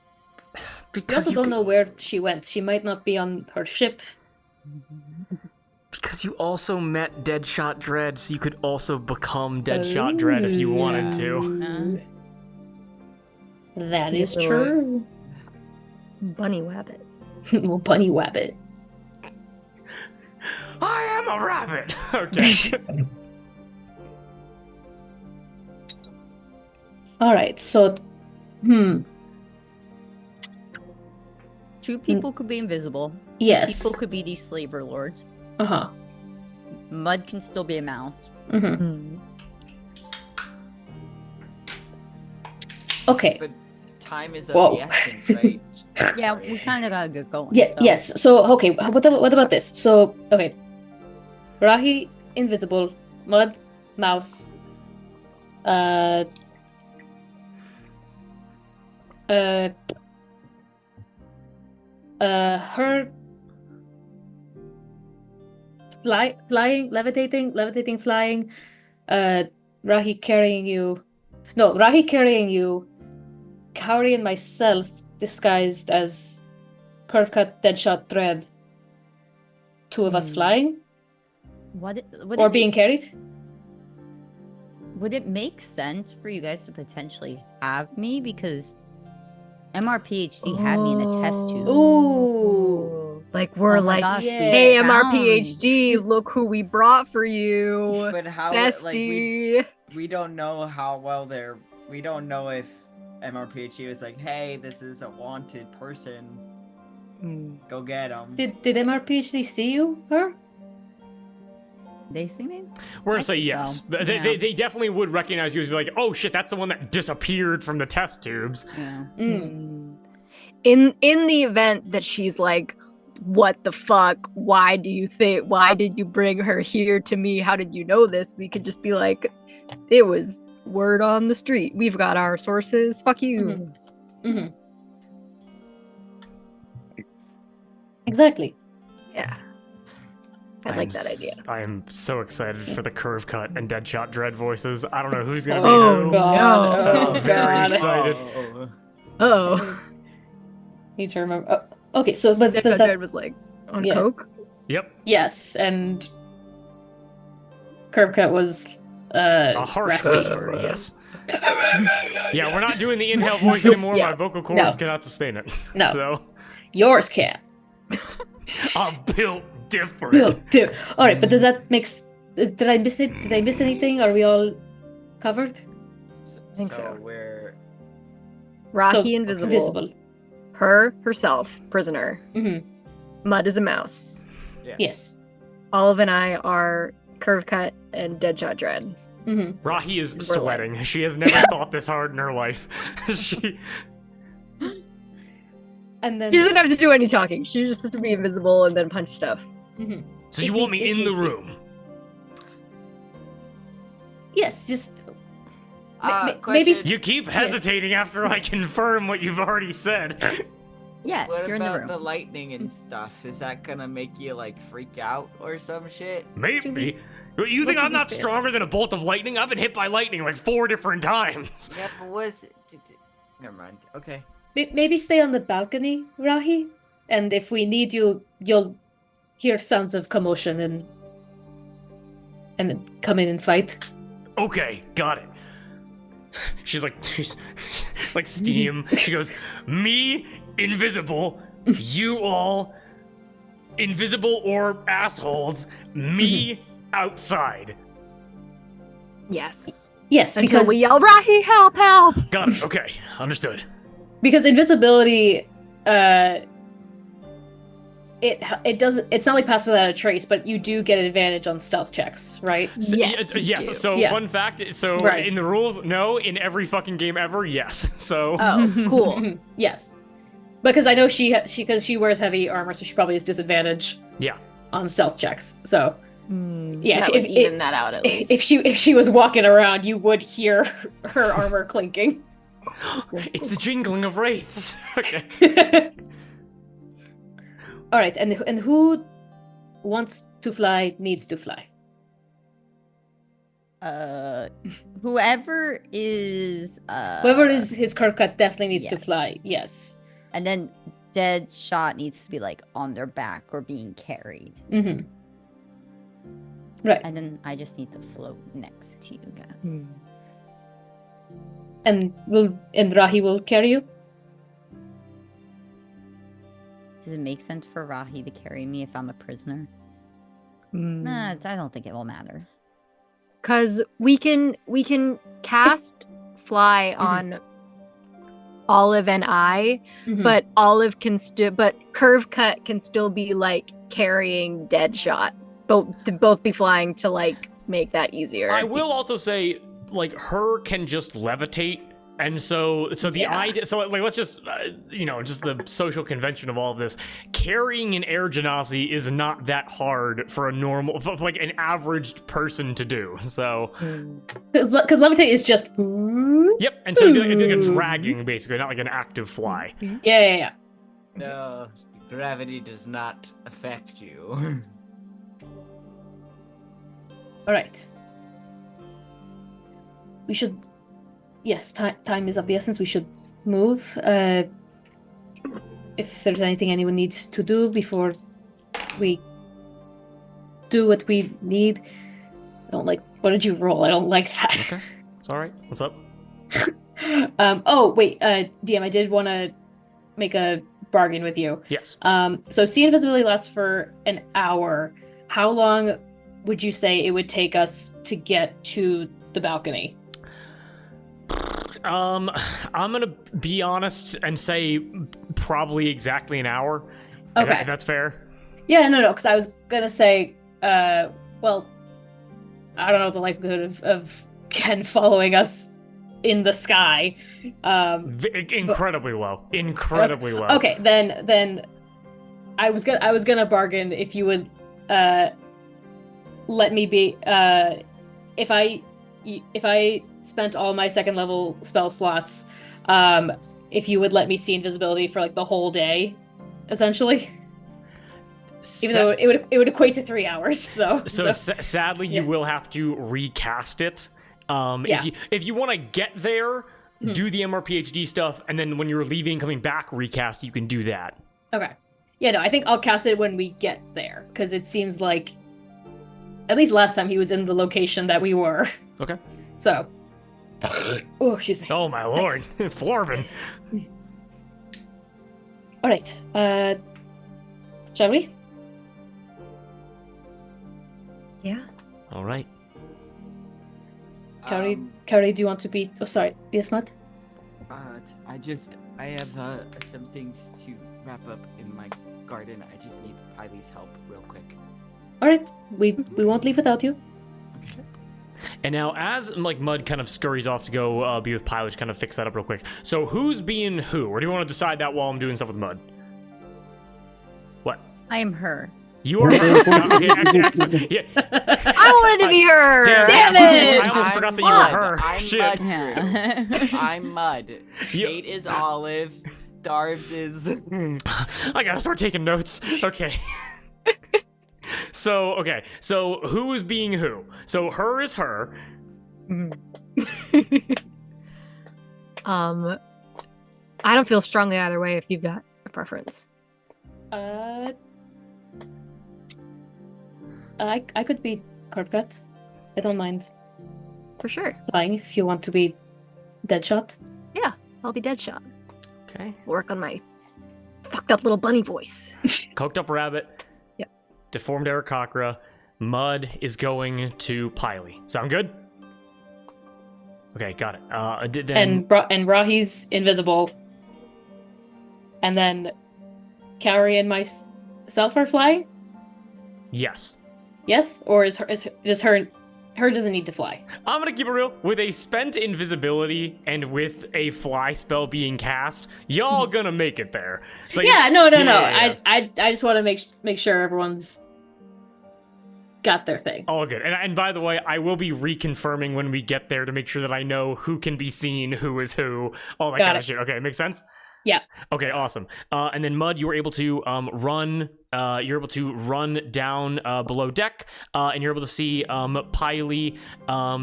We also don't know where she went. She might not be on her ship. Because you also met Deadshot Dread, so you could also become Deadshot Dread if you wanted to. That Yeah, is so, true. Bunny Wabbit. Well, Bunny Wabbit. I am a rabbit! Okay. Alright, so... Two people could be invisible. Yes. People could be these slaver lords. Uh-huh. Mud can still be a mouse. Mm-hmm. Okay. But time is of Whoa. the essence, right? Yeah, Sorry. we kind of gotta get going. Yeah. so- Yes. So okay. What about this? So okay. Rahi invisible. Mud mouse. Her flying, levitating, flying. Rahi carrying you. No, Rahi carrying you. Kaori and myself disguised as Curve Cut, Deadshot, Dread. Two of us flying Would or it being make carried. Would it make sense for you guys to potentially have me? Because MRPhD had me in a test tube. Ooh. Like we're Oh my like, gosh, we hey, found- MRPhD, look who we brought for you. But how? Bestie. We don't know how well they're. We don't know if MRPhD was like, hey, this is a wanted person. Go get him. Did MRPhD see you? Her? They see me? We're I gonna say think yes. so. They definitely would recognize you as be like, oh shit, that's the one that disappeared from the test tubes. Yeah. In the event that she's like, what the fuck? Why did you bring her here to me? How did you know this? We could just be like, it was word on the street. We've got our sources. Fuck you. Mm-hmm. Exactly. Yeah. I like that idea. I am so excited for the Curve Cut and Deadshot Dread voices. I don't know who's gonna Oh, be who. God. no. Oh, Very God. excited. Oh. Need to remember. Oh, okay, so but Dead does that? was like on Yeah. coke. Yep. Yes, and Curve Cut was A harsh raspy. whisper, yes. Yeah, we're not doing the inhale voice anymore. Yeah. My vocal cords No. cannot sustain it. No. So Yours can. I'm built different. Will do. All right, but does that make? Did I miss it? Did I miss anything? Are we all covered? I think so. We're Rahi So, invisible. Herself, prisoner. Mm-hmm. Mud is a mouse. Yes. Olive and I are Curve Cut and Deadshot Dread. Mm-hmm. Rahi is We're sweating. She has never thought this hard in her life. She And then She doesn't have to do any talking. She just has to be invisible and then punch stuff. Mhm. So you want me in the room? Yes, just maybe question. You keep hesitating after I confirm what you've already said. Yes, What you're in the about room. the lightning and stuff? Is that gonna make you like freak out or some shit? Maybe. You think to I'm be not fair- stronger than a bolt of lightning? I've been hit by lightning like 4 different times. Yeah, but was never mind. Okay. maybe stay on the balcony, Rahi, and if we need you, you'll hear sounds of commotion and come in and fight. Okay, got it. She's like steam. She goes, me, invisible, you all, invisible or assholes, me, outside. Yes. Yes, Until because we yell, Rahi, help, help! Got it, okay, understood. because invisibility, it's not like pass without a trace, but you do get an advantage on stealth checks, right? So, Yes, you yes. do. So Yeah. fun fact. So Right. in the rules, no. In every fucking game ever, yes. So Oh, cool. Yes, because I know because she wears heavy armor, so she probably has disadvantage yeah. on stealth checks. So yeah, that if- would if- even that out at least. if she was walking around, you would hear her armor clinking. It's the jingling of wraiths. Okay. All right, and who wants to fly needs to fly. Whoever is Whoever is his curve cut definitely needs to yes. fly. Yes. and then dead shot needs to be like on their back or being carried. Mm-hmm. Right. And then I just need to float next to you guys. And Rahi will carry you. Does it make sense for Rahi to carry me if I'm a prisoner? Hmm. Nah, I don't think it will matter. Because we can cast fly on Olive and I, Mhm. but Olive can but Curve Cut can still be like carrying Deadshot. Both be flying to like make that easier. I will also say, like, her can just levitate, and so the Yeah. idea. So like, let's just just the social convention of all of this. Carrying an air genasi is not that hard for a normal, for like an average person to do. So Because levitate is just. yep, and so it'd be like a dragging basically, not like an active fly. Yeah. No, gravity does not affect you. All right. We should. Yes, time is of the essence. We should move. If there's anything anyone needs to do before we do what we need. I don't like. What did you roll? I don't like that. Okay, it's all right. What's up? Oh wait, DM, I did want to make a bargain with you. Yes. So see invisibility lasts for an hour. How long would you say it would take us to get to the balcony? I'm gonna be honest and say probably exactly an hour. Okay. If that's fair. Yeah, no, because I was gonna say, well, I don't know the likelihood of Ken following us in the sky. Incredibly low. Incredibly low. Okay, then I was gonna bargain if you would let me be if I spent all my second level spell slots, if you would let me see invisibility for like the whole day, essentially. Even though it would equate to 3 hours, though. Sadly, Yeah. you will have to recast it. Yeah. If you want to get there, do the MRPHD stuff, and then when you're leaving, coming back, recast. You can do that. Okay. Yeah, no, I think I'll cast it when we get there, because it seems like, at least last time he was in the location that we were. Okay. So. Oh, excuse me. Oh my lord, Florbin. All right. Shall we? Yeah. All right. Carrie, do you want to be? Oh, sorry. Yes, Matt. I have some things to wrap up in my garden. I just need Eileen's help real quick. All right. We won't leave without you. And now, as like Mud kind of scurries off to go be with Pilot, kind of fix that up real quick. So who's being who? Or do you want to decide that while I'm doing stuff with Mud? What? I am her. You are her. Okay, excellent. Yeah. I wanted to be her. Damn it! I almost forgot that you Mud. were her. I'm Shit. Mud. Yeah. I'm Mud. You- Kate is Olive. Darbs is. I gotta start taking notes. Okay. So who is being who? So her is her. I don't feel strongly either way if you've got a preference. I could be Carpcut. I don't mind. For sure. Fine, if you want to be Deadshot. I'll be Deadshot. Okay. Work on my fucked up little bunny voice. Coked up rabbit. Yep. Deformed Aarakocra. Mud is going to Piley. Sound good? Okay, got it. Then And Rahi's invisible. And then Kaori and myself are flying? yes. Yes? Or is her doesn't need to fly? I'm gonna keep it real. With a spent invisibility and with a fly spell being cast, y'all gonna make it there. So Yeah, no. yeah. I just want to make sure everyone's got their thing. All good. And by the way, I will be reconfirming when we get there to make sure that I know who can be seen, who is who, all that Got kind it. of shit. Okay, makes sense? Yeah. Okay, awesome. And then Mud, you were able to run. You're able to run down below deck, and you're able to see Piley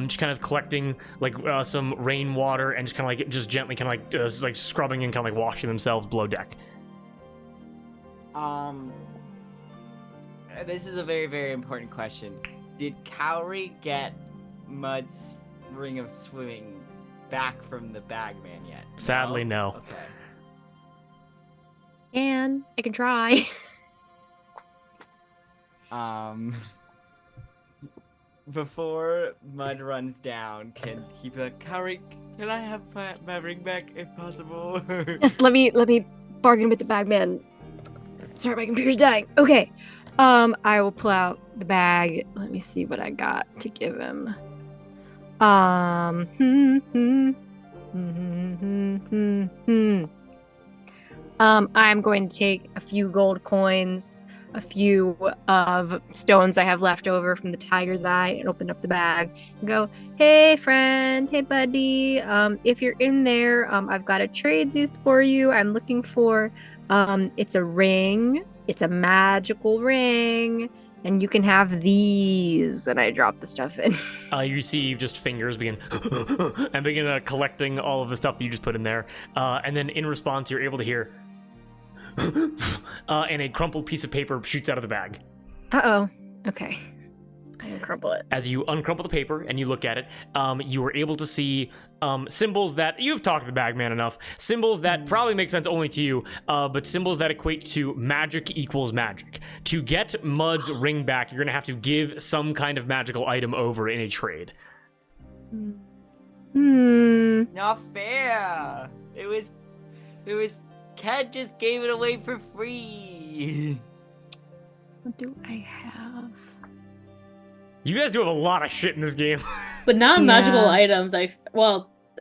just kind of collecting like some rainwater and just kind of like just gently kind of like scrubbing and kind of like washing themselves below deck. This is a very, very important question. Did Kaori get Mud's ring of swimming back from the bagman yet? Sadly, no. Okay. And I can try. Before Mud runs down, can he be like, Kaori, can I have my ring back if possible? Yes, let me bargain with the bagman. Sorry, my computer's dying. Okay. I will pull out the bag. Let me see what I got to give him. I'm going to take a few gold coins, a few of stones I have left over from the tiger's eye, and open up the bag and go, hey friend, hey buddy, if you're in there, I've got a tradesies for you. I'm looking for, it's a ring, it's a magical ring, and you can have these. And I drop the stuff in. You see just fingers begin and begin collecting all of the stuff that you just put in there. And then in response, you're able to hear and a crumpled piece of paper shoots out of the bag. Uh-oh. Okay. I uncrumple it. As you uncrumple the paper and you look at it, you are able to see symbols that you've talked to the bagman enough. Symbols that probably make sense only to you, but symbols that equate to magic equals magic. To get Mud's ring back, you're gonna have to give some kind of magical item over in a trade. Not fair. It was Ken just gave it away for free. What do I have? You guys do have a lot of shit in this game. But non-magical Yeah. items,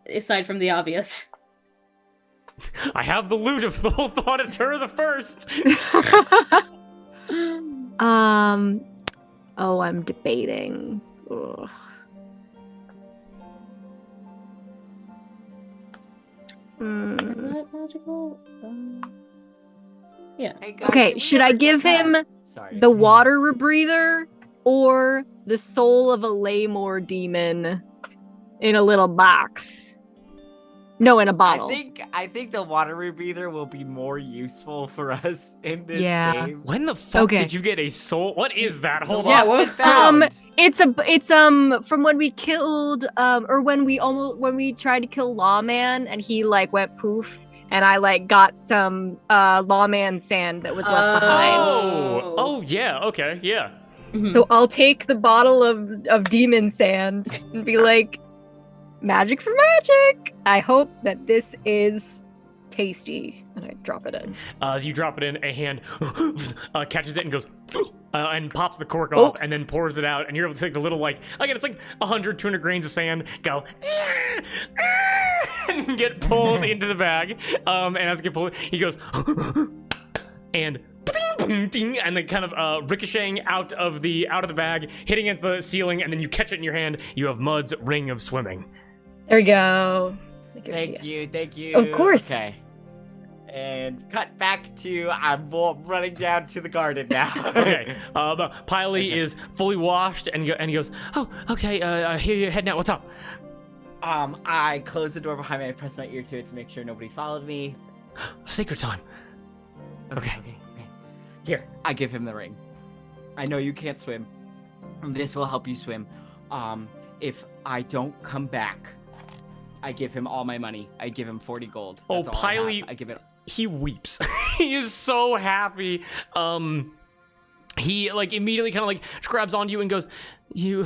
aside from the obvious. I have the loot of the whole Auditor the First. Oh, I'm debating. Ugh. Not magical? Yeah. Hey, guys, Okay, can we should I ever get give him back- Sorry. the water rebreather or the soul of a Laymore demon in a little box? No, in a bottle. I think the water rebreather will be more useful for us in this Yeah. game. When the fuck Okay. did you get a soul? What is that? Hold Yeah, on. what- Lost and found. It's from when we killed or when we tried to kill Lawman and he like went poof and I like got some Lawman sand that was left behind. Oh, yeah, okay, yeah. Mhm. So I'll take the bottle of demon sand and be like, magic for magic. I hope that this is tasty. And I drop it in. As you drop it in, a hand catches it and goes and pops the cork off and then pours it out, and you're able to take the little, like, again, it's like 100, 200 grains of sand, go and get pulled into the bag. And as it gets pulled, he goes and boom, ding, and then kind of ricocheting out of the bag, hitting against the ceiling, and then you catch it in your hand. You have Mud's ring of swimming. There we go. Thank you. Of course. Okay. And cut back to I'm running down to the garden now. Okay. Piley is fully washed and he goes, "Oh, okay. I hear you're heading out. What's up?" I closed the door behind me. I pressed my ear to it to make sure nobody followed me. Secret time. Okay. Here, I give him the ring. I know you can't swim. This will help you swim. If I don't come back, I give him all my money. I give him 40 gold. That's all Piley, I give it. He weeps. He is so happy. He like immediately kind of like grabs onto you and goes, You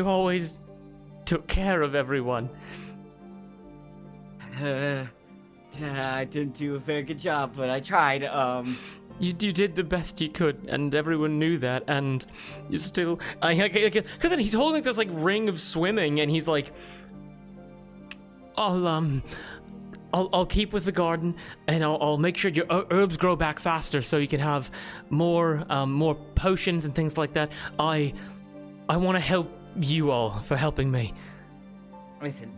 always took care of everyone. I didn't do a very good job, but I tried. You did the best you could, and everyone knew that, and you still... Because then he's holding this, like, ring of swimming, and he's like, I'll keep with the garden, and I'll make sure your herbs grow back faster so you can have more potions and things like that. I want to help you all for helping me. Listen.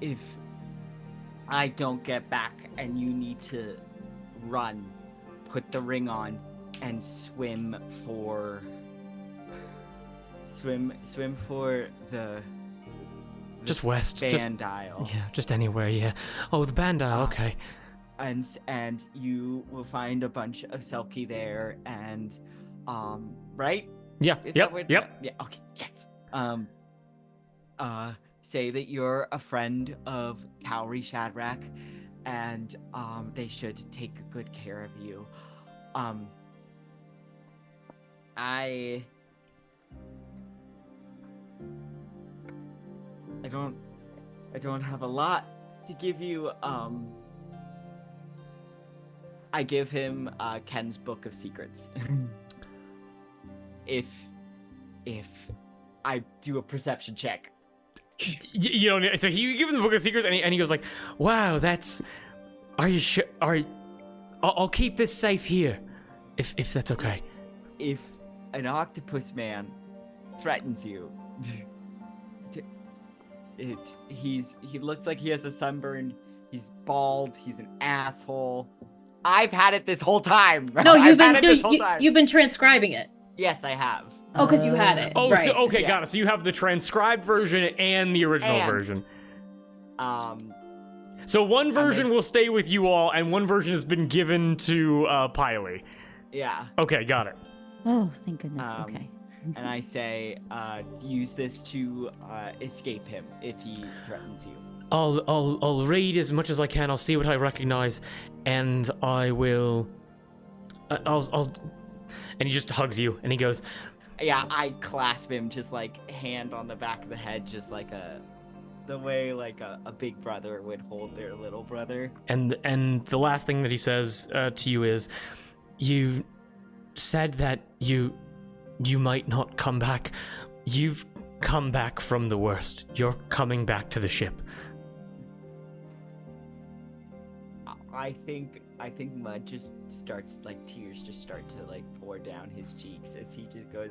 If I don't get back and you need to run, put the ring on and swim for the just west. Bandile. Just anywhere, yeah. Oh, the Bandile, okay. And you will find a bunch of Selkie there and right? Yeah. Yep. Yeah, okay. Yes. Say that you're a friend of Cowrie Shadrach, and they should take good care of you. I don't have a lot to give you. I give him Ken's Book of Secrets. if I do a perception check. You know, so you give him the Book of Secrets, and he goes like, "Wow, that's. Are you sure? I'll keep this safe here, if that's okay." If an octopus man threatens you, he looks like he has a sunburn. He's bald. He's an asshole. I've had it this whole time. No, you've been transcribing it. Yes, I have. Oh, because you had it. Oh, right. So, okay, got it. So you have the transcribed version and the original version. So one version will stay with you all, and one version has been given to Piley. Yeah. Okay, got it. Oh, thank goodness. Okay. And I say, use this to escape him if he threatens you. I'll read as much as I can. I'll see what I recognize, and I will. I'll. And he just hugs you, and he goes. Yeah, I clasp him, just like hand on the back of the head, just like the way like a big brother would hold their little brother. And the last thing that he says to you is, you said that you might not come back. You've come back from the worst. You're coming back to the ship. I think Mud just starts, like, tears just start to, like, pour down his cheeks as he just goes,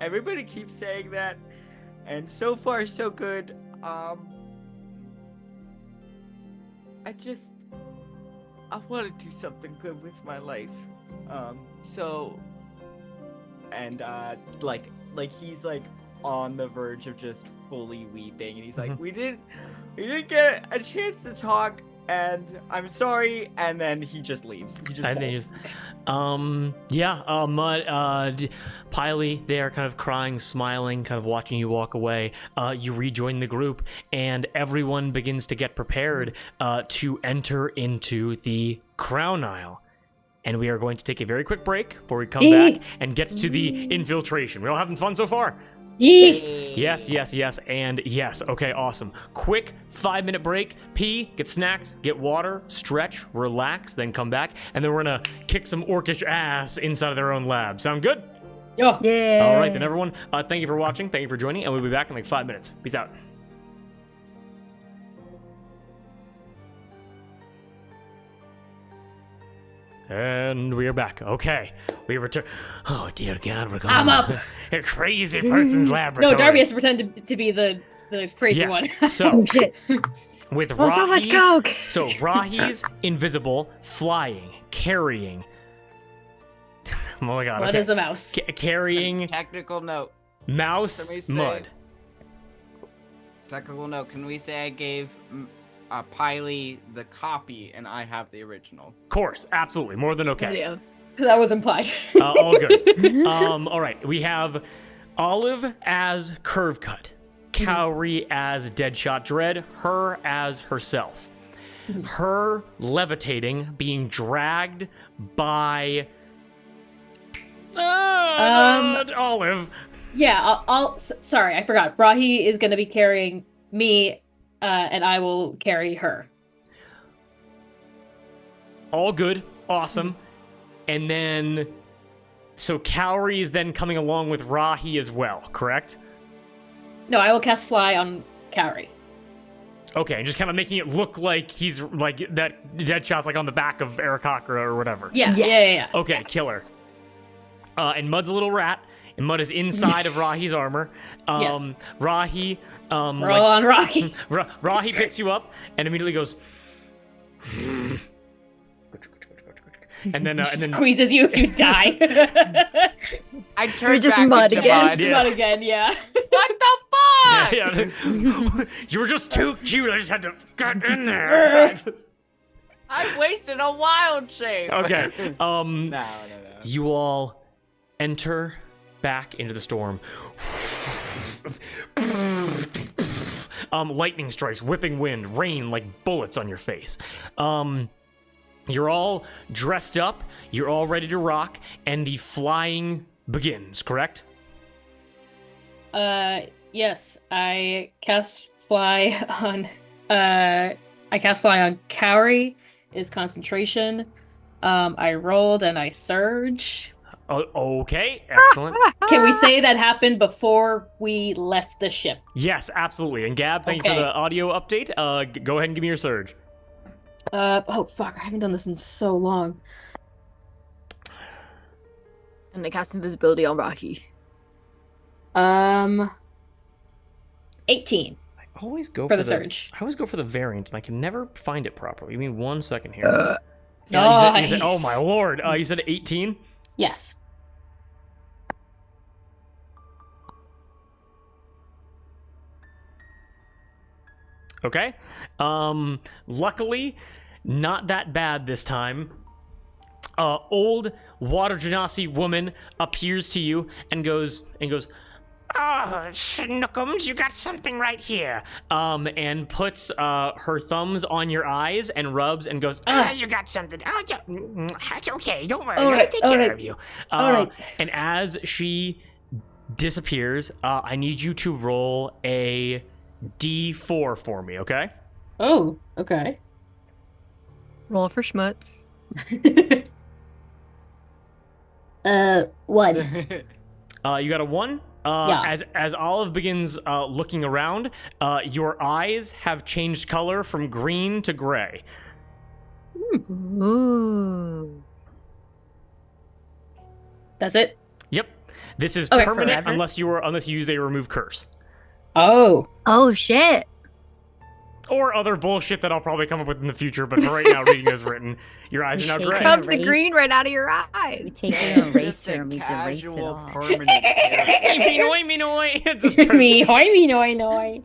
everybody keeps saying that, and so far so good. I want to do something good with my life. Like he's, like, on the verge of just fully weeping, and he's like, we didn't get a chance to talk, and I'm sorry. And then he just leaves. Mud, Piley there, kind of crying, smiling, kind of watching you walk away. You rejoin the group, and everyone begins to get prepared to enter into the Crown Isle. And we are going to take a very quick break before we come back and get to the infiltration. We all having fun so far? Yes. Yes, and yes. Okay, awesome. Quick 5-minute break. Pee, get snacks, get water, stretch, relax, then come back. And then we're going to kick some orcish ass inside of their own lab. Sound good? Yeah. All right, then, everyone. Thank you for watching. Thank you for joining. And we'll be back in like 5 minutes. Peace out. And we are back. Okay, we return. Oh dear God, we're going. I'm up. A crazy person's laboratory. No, Darby has to pretend to be the crazy Yes. one. So Oh shit! with Oh, so much Rahi, coke. so Rahi's invisible, flying, carrying. Oh my God. What okay. is a mouse? Carrying Technical note. mouse Let me say- mud. Technical note. Can we say I gave Piley the copy and I have the original? Of course, absolutely, more than okay. Yeah. That was implied. All good. All right, we have Olive as Curve Cut, Cowrie as Deadshot Dread, her as herself, her levitating, being dragged by Olive. Yeah, sorry, I forgot. Rahi is going to be carrying me, and I will carry her. All good, awesome. And then, so Cowrie is then coming along with Rahi as well, correct? No, I will cast Fly on Cowrie. Okay, just kind of making it look like he's like that Deadshot's like on the back of Aarakocra or whatever. Yeah, Yes. yeah. Okay, killer. And Mud's a little rat, and Mud is inside of Rahi's armor. Yes. Rahi, We're all on Rocky. Rahi picks you up and immediately goes, and then Squeezes you, you die. I turned just back mud into again. mud. Yeah. Not again, yeah. What the fuck? yeah. You were just too cute. I just had to get in there. I wasted a wild shape. Okay. No. You all enter back into the storm. Lightning strikes, whipping wind, rain like bullets on your face. You're all dressed up, you're all ready to rock, and the flying begins, correct? Yes, I cast Fly on Cowrie, is concentration. I rolled and I surge. Okay, excellent. Can we say that happened before we left the ship? Yes, absolutely. And Gab, thank you for Okay. the audio update. Go ahead and give me your surge. Oh fuck, I haven't done this in so long. And I cast invisibility on Rahi. 18 I always go for the surge. I always go for the variant, and I can never find it properly. Give me 1 second here. You said, oh my lord. You said 18? Yes. Okay. Luckily, not that bad this time. Old water genasi woman appears to you and goes, "Oh, Schnookums, you got something right here." And puts her thumbs on your eyes and rubs and goes, "You got something. Oh, it's okay. Don't worry. I'll take care of you." All right. And as she disappears, I need you to roll a D4 for me, okay? Oh, okay. Roll for schmutz. 1. You got a 1? Yeah. As Olive begins looking around, your eyes have changed color from green to gray. Ooh. That's it? Yep. This is Okay, permanent forever? unless you use a remove curse. Oh. Oh shit. Or other bullshit that I'll probably come up with in the future, but for right now, reading as written, your eyes are now Shake gray. it Rub up. the green right out of your eyes. We take an Just eraser a and we erase it casual off. permanent character. Me noi. Just turn- Me, hoi, me, noi, noi.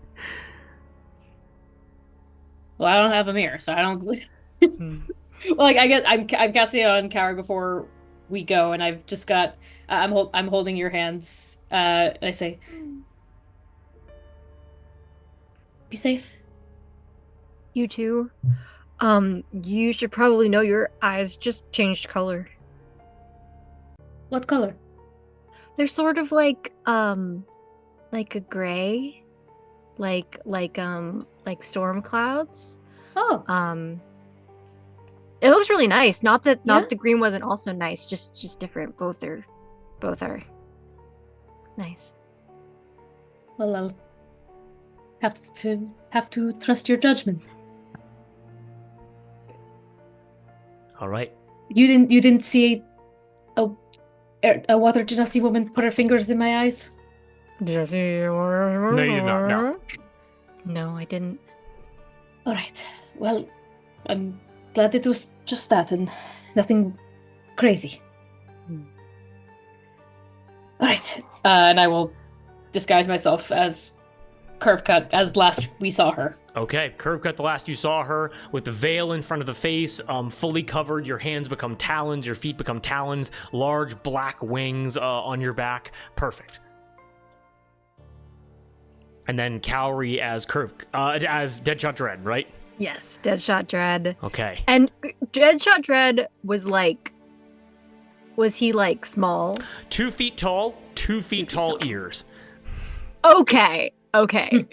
Well, I don't have a mirror, so I don't. Well, like I guess I'm casting it on Cowrie before we go, and I've just got. I'm holding your hands, and I say, "Be safe." You too. You should probably know your eyes just changed color. What color? They're sort of like a gray, like storm clouds. Oh, It looks really nice. Not that Yeah? the green wasn't also nice, just different. Both are nice. well, I'll have to trust your judgment. All right. You didn't see a water genasi woman put her fingers in my eyes? No, you did not. No. No, I didn't. All right. Well, I'm glad it was just that and nothing crazy. All right. And I will disguise myself as Curve Cut as last we saw her. Okay, Curve Cut the last you saw her, with the veil in front of the face, fully covered. Your hands become talons, your feet become talons, large black wings on your back. Perfect. And then Cowrie as as Deadshot Dread, right? Yes, Deadshot Dread. Okay. And Deadshot Dread was he like small? 2 feet tall, 2 feet tall ears. Okay. I'm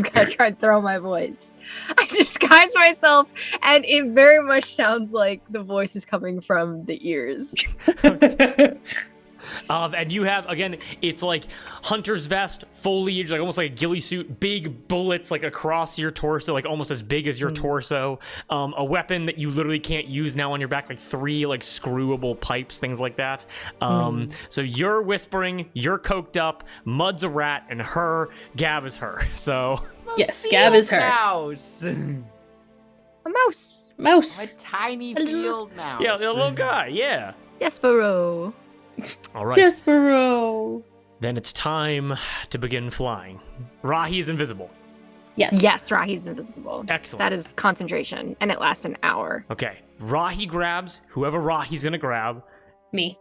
gonna try and throw my voice. I disguise myself, and it very much sounds like the voice is coming from the ears. And you have, again, it's like hunter's vest, foliage, like almost like a ghillie suit, big bullets like across your torso, like almost as big as your torso. A weapon that you literally can't use now on your back, like 3 like screwable pipes, things like that. So you're whispering, you're coked up, Mud's a rat, and Gab is her. So Yes, Gab is her. Mouse. A mouse. Mouse. A tiny field mouse. yeah, the little guy, yeah. Despero. All right. Despero. Then it's time to begin flying. Rahi is invisible. Yes. Yes, Rahi's invisible. Excellent. That is concentration, and it lasts an hour. Okay. Rahi grabs whoever Rahi's gonna grab. Me.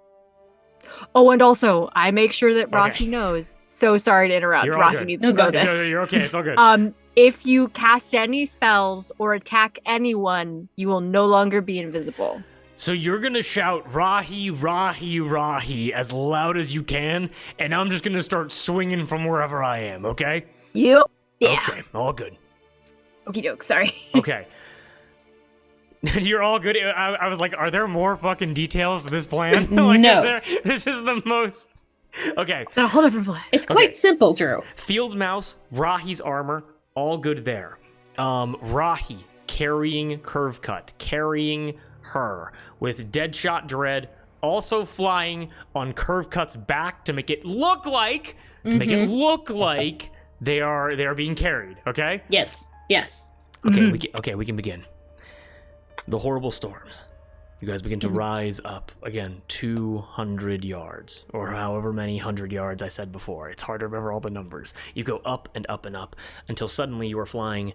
Oh, and also, I make sure that Rahi Okay. knows. So sorry to interrupt. You're all Rahi good. needs No, to know go. this. You're okay. It's all good. If you cast any spells or attack anyone, you will no longer be invisible. So you're gonna shout Rahi, Rahi, Rahi as loud as you can, and I'm just gonna start swinging from wherever I am, okay? Yep. Yeah. Okay, all good. Okie doke, sorry. Okay. You're all good. I was like, are there more fucking details to this plan? Like, No. This is the most... Okay. It's a whole different plan. It's quite simple, Drew. Field Mouse, Rahi's armor, all good there. Rahi carrying Curve Cut, carrying her, with Deadshot Dread also flying on Curve Cut's back to make it look like they are being carried. Okay. Yes. Okay. We can begin. The horrible storms. You guys begin to rise up again, 200 yards, or however many 100 yards I said before. It's hard to remember all the numbers. You go up and up and up until suddenly you are flying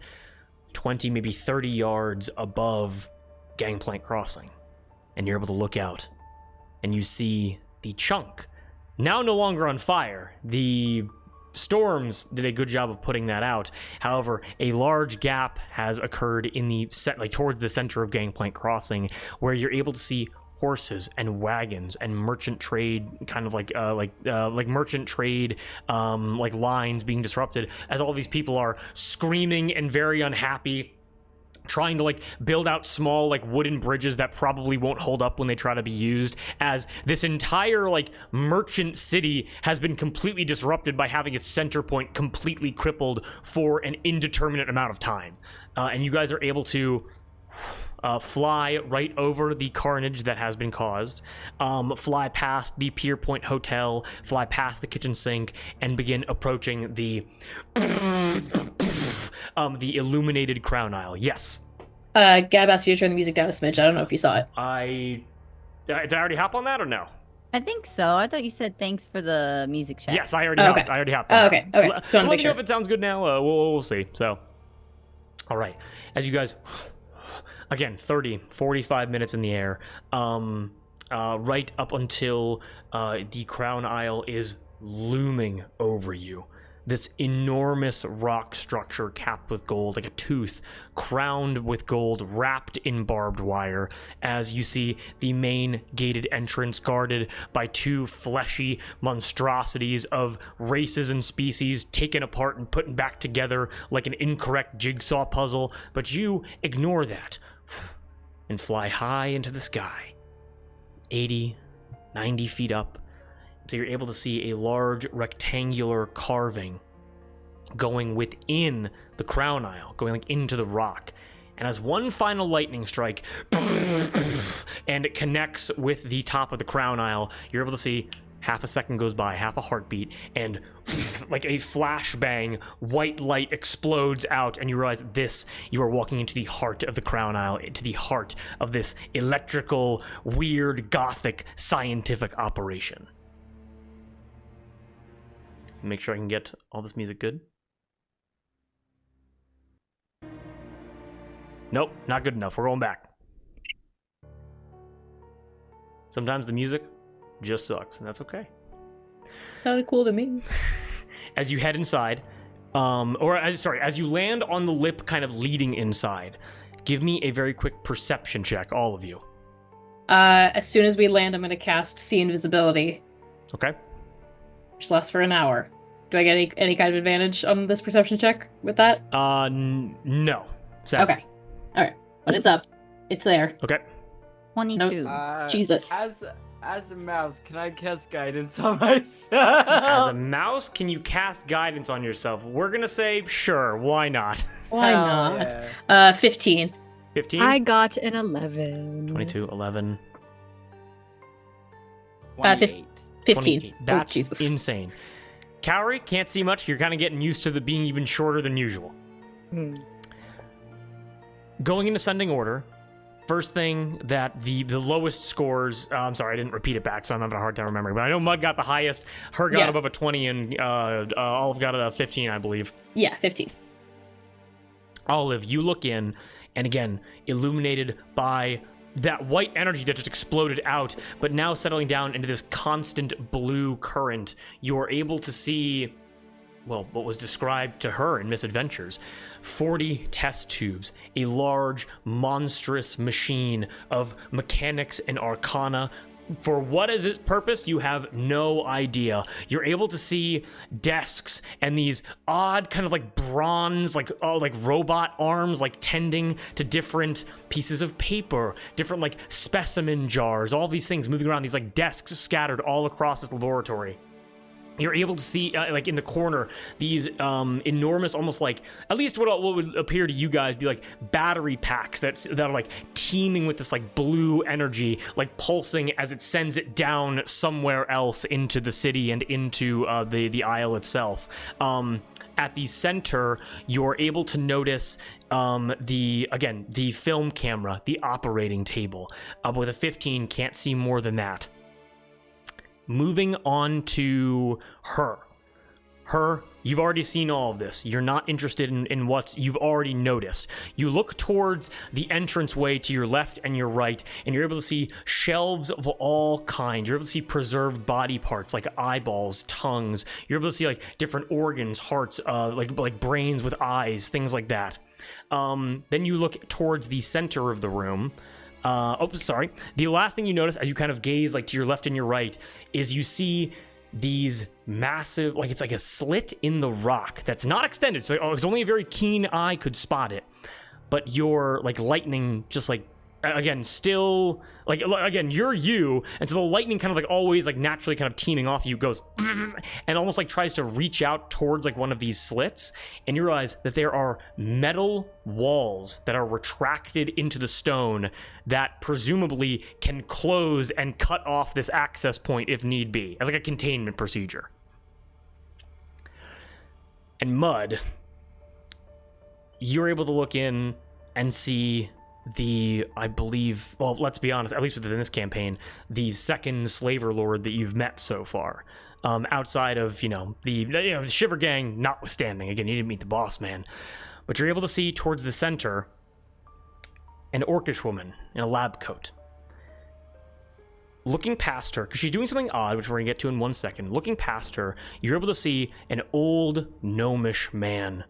20, maybe 30 yards above Gangplank Crossing, and you're able to look out, and you see the chunk, now no longer on fire. The storms did a good job of putting that out. However, a large gap has occurred in the towards the center of Gangplank Crossing, where you're able to see horses and wagons and merchant trade, kind of like merchant trade like lines being disrupted, as all these people are screaming and very unhappy, trying to build out small wooden bridges that probably won't hold up when they try to be used, as this entire merchant city has been completely disrupted by having its center point completely crippled for an indeterminate amount of time. And you guys are able to fly right over the carnage that has been caused, fly past the Pier Point Hotel, fly past the kitchen sink, and begin approaching the illuminated Crown Isle. Yes. Gab asked you to turn the music down a smidge. I don't know if you saw it. Did I already hop on that or no? I think so. I thought you said thanks for the music check. Yes, I already okay. hopped. I already hopped on okay. that. Okay. Just wanna Let make me know sure. if it sounds good now. We'll see. So, all right. As you guys, again, 30, 45 minutes in the air, right up until the Crown Isle is looming over you. This enormous rock structure capped with gold, like a tooth, crowned with gold, wrapped in barbed wire, as you see the main gated entrance guarded by 2 fleshy monstrosities of races and species taken apart and put back together like an incorrect jigsaw puzzle. But you ignore that and fly high into the sky, 80, 90 feet up, so you're able to see a large rectangular carving going within the Crown Isle, going into the rock. And as one final lightning strike, and it connects with the top of the crown aisle, you're able to see half a second goes by, half a heartbeat, and like a flashbang, white light explodes out, and you realize you are walking into the heart of the crown aisle, into the heart of this electrical, weird, gothic, scientific operation. Make sure I can get all this music good. Nope, not good enough. We're going back. Sometimes the music just sucks, and that's okay. Sounded cool to me. As you head inside, as you land on the lip kind of leading inside, give me a very quick perception check, all of you. As soon as we land, I'm going to cast See Invisibility. Okay. Which lasts for an hour. Do I get any kind of advantage on this perception check with that? No. Sadly. Okay. All right. But it's up. It's there. Okay. 22. Jesus. As a mouse, can I cast guidance on myself? As a mouse, can you cast guidance on yourself? We're going to say, sure, why not? Why Hell not? yeah. 15. 15? I got an 11. 22, 11. 28. 15. 28. That's oh, Jesus. insane. Cowrie, can't see much. You're kind of getting used to the being even shorter than usual. Going in ascending order, first thing that the lowest scores, I'm sorry, I didn't repeat it back, so I'm having a hard time remembering, but I know Mud got the highest, her got above a 20, and Olive got a 15, I believe. Yeah, 15. Olive, you look in, and again, illuminated by that white energy that just exploded out, but now settling down into this constant blue current, you're able to see, well, what was described to her in Misadventures. 40 test tubes, a large, monstrous machine of mechanics and arcana. For what is its purpose, you have no idea. You're able to see desks and these odd kind of like bronze, like robot arms, like tending to different pieces of paper, different like specimen jars, all these things moving around, these like desks scattered all across this laboratory. You're able to see, like in the corner, these enormous, almost like, at least what would appear to you guys be like battery packs that are like teeming with this like blue energy, like pulsing as it sends it down somewhere else into the city and into the aisle itself. At the center, you're able to notice the film camera, the operating table. With a 15, can't see more than that. Moving on to her. You've already seen all of this. You're not interested in what you've already noticed. You look towards the entranceway to your left and your right, and you're able to see shelves of all kinds. You're able to see preserved body parts like eyeballs, tongues. You're able to see like different organs, hearts, like brains with eyes, things like that. Then you look towards the center of the room. The last thing you notice as you kind of gaze like to your left and your right is you see these massive, like it's like a slit in the rock that's not extended, so it's only a very keen eye could spot it. But your like lightning just like again still like again you're you, and so the lightning kind of like always like naturally kind of teaming off you goes and almost like tries to reach out towards like one of these slits, and you realize that there are metal walls that are retracted into the stone that presumably can close and cut off this access point if need be, as like a containment procedure. And Mud, you're able to look in and see I believe, well, let's be honest, at least within this campaign, the second slaver lord that you've met so far. Outside of, the Shiver Gang notwithstanding. Again, you didn't meet the boss man. But you're able to see towards the center an orcish woman in a lab coat. Looking past her, because she's doing something odd, which we're going to get to in 1 second. Looking past her, you're able to see an old gnomish man,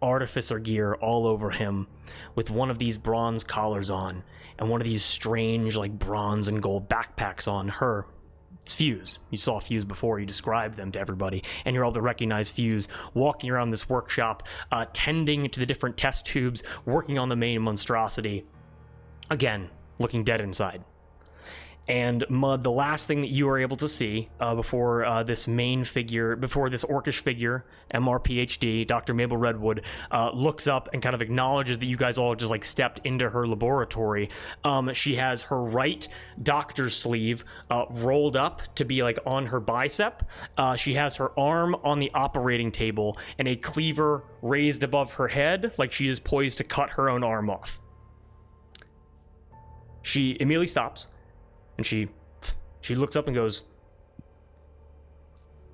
artificer gear all over him, with one of these bronze collars on, and one of these strange, like, bronze and gold backpacks on her. It's Fuse. You saw Fuse before, you described them to everybody, and you're able to recognize Fuse walking around this workshop, tending to the different test tubes, working on the main monstrosity. Again, looking dead inside. And Mud, the last thing that you are able to see before this main figure, before this orcish figure, MR PhD, Dr. Mabel Redwood, looks up and kind of acknowledges that you guys all just like stepped into her laboratory. She has her right doctor's sleeve rolled up to be like on her bicep. She has her arm on the operating table and a cleaver raised above her head, like she is poised to cut her own arm off. She immediately stops. And she looks up and goes,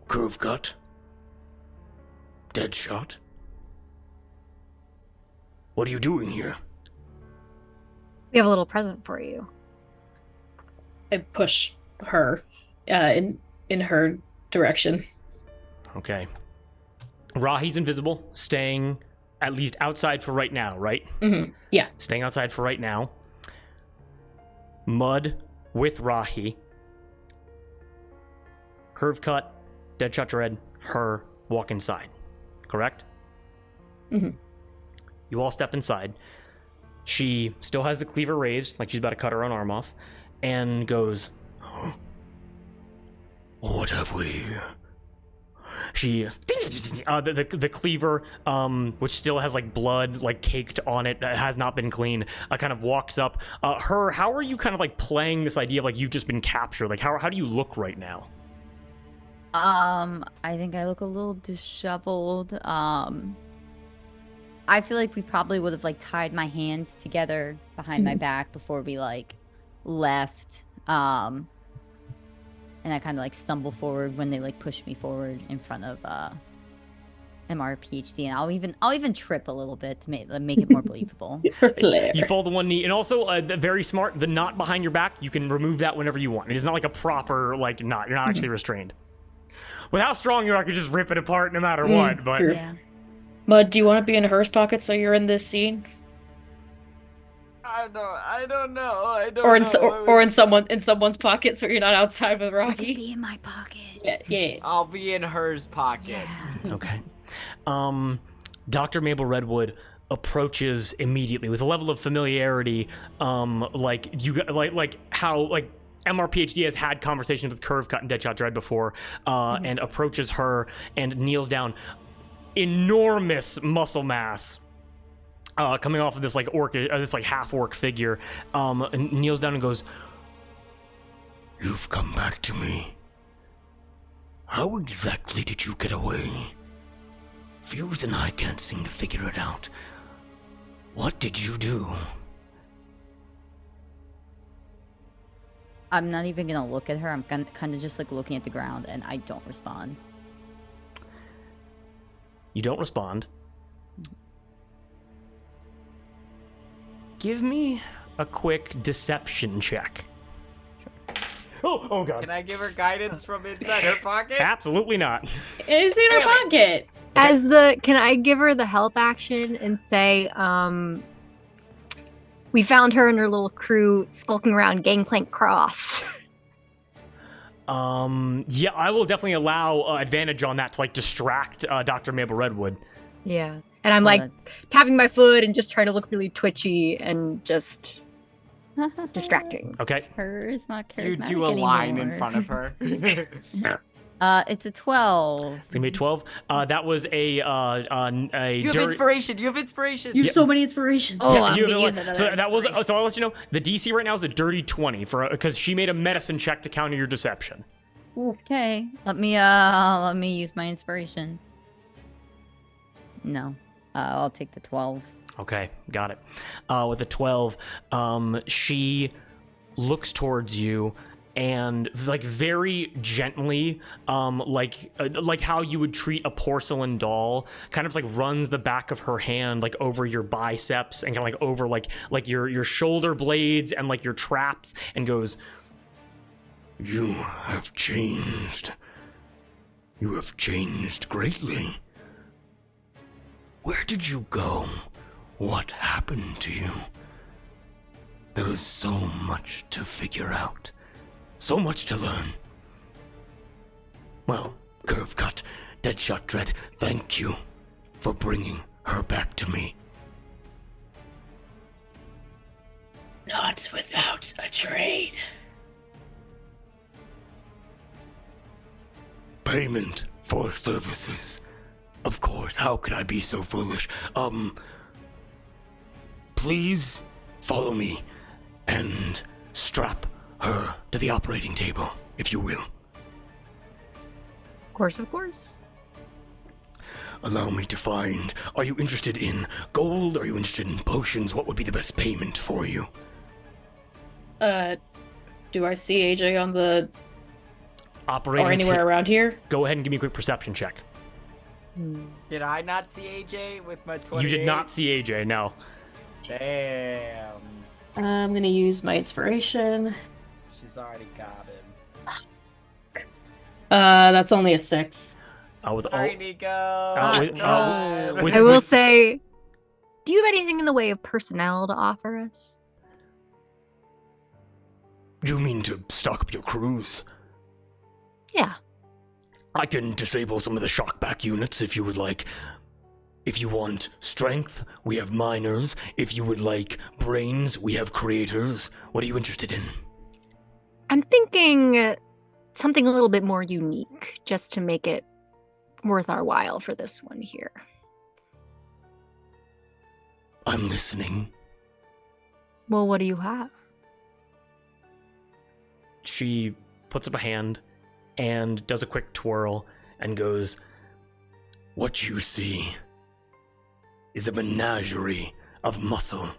"Curve cut. Dead shot. What are you doing here?" We have a little present for you. I push her in her direction. Okay. Rahi's invisible, staying at least outside for right now, right? Mm-hmm. Yeah. Staying outside for right now. Mud with Rahi. Curve cut, dead shot dread, her walk inside. Correct? Mm-hmm. You all step inside. She still has the cleaver raised, like she's about to cut her own arm off, and goes, "What have we here?" She, the cleaver, which still has like blood like caked on it, has not been clean, kind of walks up. How are you kind of like playing this idea of like you've just been captured? Like how do you look right now? I think I look a little disheveled. I feel like we probably would have like tied my hands together behind my back before we like left. And I kind of like stumble forward when they like push me forward in front of MR PhD, and I'll even trip a little bit to make it more believable. You fall to one knee, and also very smart. The knot behind your back, you can remove that whenever you want. It is not like a proper like knot. You're not actually restrained. With how strong you are, I could just rip it apart no matter what. But sure. Yeah. Mud, do you want to be in hers pocket so you're in this scene? I don't know. Or in someone's pocket so you're not outside with You could Rocky. be in my pocket. Yeah. I'll be in hers pocket. Yeah. okay. Dr. Mabel Redwood approaches immediately with a level of familiarity, like you like how like MR PhD has had conversations with Curve Cut and Deadshot Dread before, and approaches her and kneels down. Enormous muscle mass. Coming off of this like this like half orc figure, and kneels down and goes, "You've come back to me. How exactly did you get away? Fuse and I can't seem to figure it out. What did you do?" I'm not even gonna look at her. I'm kind of just like looking at the ground, and I don't respond. You don't respond. Give me a quick deception check. Oh god. Can I give her guidance from inside her pocket? Absolutely not. It's in her pocket. Can I give her the help action and say, we found her and her little crew skulking around Gangplank Cross. Yeah, I will definitely allow advantage on that to like distract Dr. Mabel Redwood. Yeah. And I'm like tapping my foot and just trying to look really twitchy and just distracting. Okay. Her is not charismatic You do a line in front of her. It's a 12. It's gonna be 12. That was a You have dirt. inspiration. You have inspiration. You have so many inspirations. Oh, Yeah, I'm you have gonna the- use another so that was inspiration. so I'll let you know the DC right now is a dirty 20 for because she made a medicine check to counter your deception. Okay, let me use my inspiration. No, I'll take the 12. Okay, got it. With a 12, she looks towards you and like very gently, like how you would treat a porcelain doll, kind of like runs the back of her hand like over your biceps and kind of like over like your shoulder blades and like your traps and goes, "You have changed. You have changed greatly. Where did you go? What happened to you? There is so much to figure out. So much to learn. Well, Curve Cut, Deadshot Dread, thank you for bringing her back to me." Not without a trade. Payment for services. Of course, how could I be so foolish? Please follow me and strap her to the operating table, if you will. Of course, of course. Allow me to find. Are you interested in gold? Are you interested in potions? What would be the best payment for you? Do I see AJ on the Operating or anywhere around here? Go ahead and give me a quick perception check. Did I not see AJ with my 28? You did not see AJ, no. Damn. I'm gonna use my inspiration. She's already got him. That's only a 6. Sorry, Nico. with- I will say, do you have anything in the way of personnel to offer us? You mean to stock up your crews? Yeah. I can disable some of the shockback units if you would like. If you want strength, we have miners. If you would like brains, we have creators. What are you interested in? I'm thinking something a little bit more unique, just to make it worth our while for this one here. I'm listening. Well, what do you have? She puts up a hand and does a quick twirl and goes, What you see is a menagerie of muscle,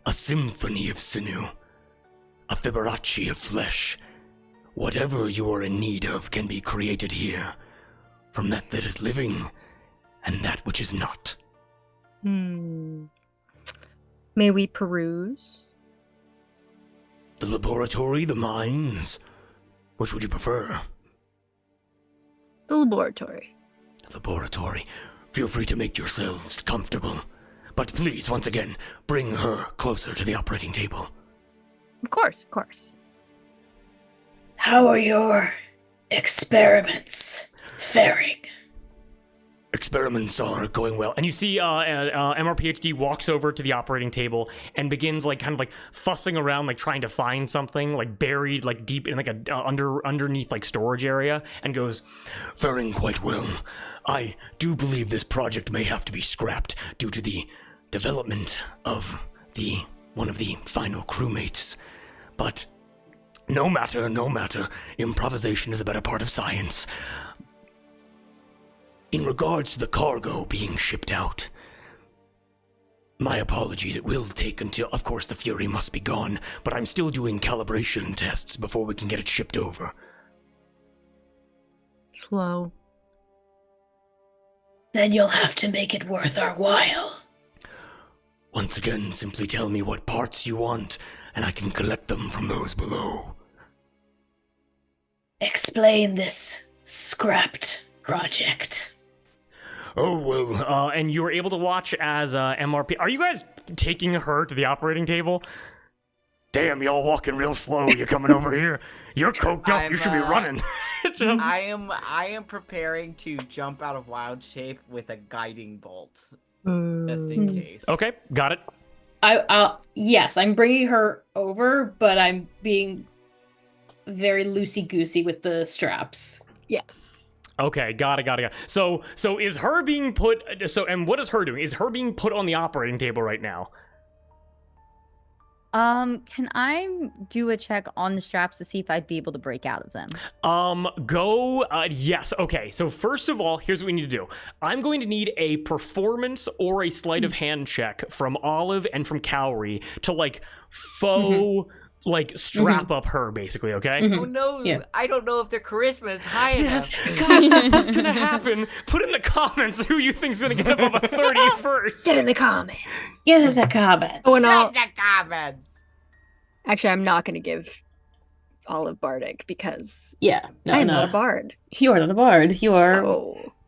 a symphony of sinew, a Fibonacci of flesh. Whatever you are in need of can be created here, from that is living and that which is not. May we peruse? The laboratory, the mines, which would you prefer? The laboratory. Laboratory. Feel free to make yourselves comfortable. But please, once again, bring her closer to the operating table. Of course, of course. How are your experiments faring? Experiments are going well. and you see MRPHD walks over to the operating table and begins like kind of like fussing around, like trying to find something like buried like deep in like a underneath like storage area, and goes, Faring quite well. I do believe this project may have to be scrapped due to the development of one of the final crewmates. But no matter. Improvisation is the better part of science. In regards to the cargo being shipped out, my apologies, it will take until, of course, the Fury must be gone, but I'm still doing calibration tests before we can get it shipped over. Slow. Then you'll have to make it worth our while. Once again, simply tell me what parts you want, and I can collect them from those below. Explain this scrapped project. Oh, well, and you were able to watch as MRP. Are you guys taking her to the operating table? damn, y'all walking real slow. You're coming over here. You're coked up. You should be running. I am preparing to jump out of wild shape with a guiding bolt, just in case. Okay, got it. Yes, I'm bringing her over, but I'm being very loosey-goosey with the straps. Yes. Okay, got it. So is her being put? And what is her doing? Is her being put on the operating table right now? Can I do a check on the straps to see if I'd be able to break out of them? Yes. Okay. So first of all, here's what we need to do. I'm going to need a performance or a sleight of hand check from Olive and from Cowrie to like faux strap up her, basically. Okay. Oh no! Yeah. I don't know if their charisma is high enough. Guys, what's gonna happen? Put in the comments who you think's gonna get above a 30 first. Get in the comments. Get in the comments. Oh, no. The comments. Actually, I'm not going to give Olive Bardic because I am not a bard. You are not a bard. You are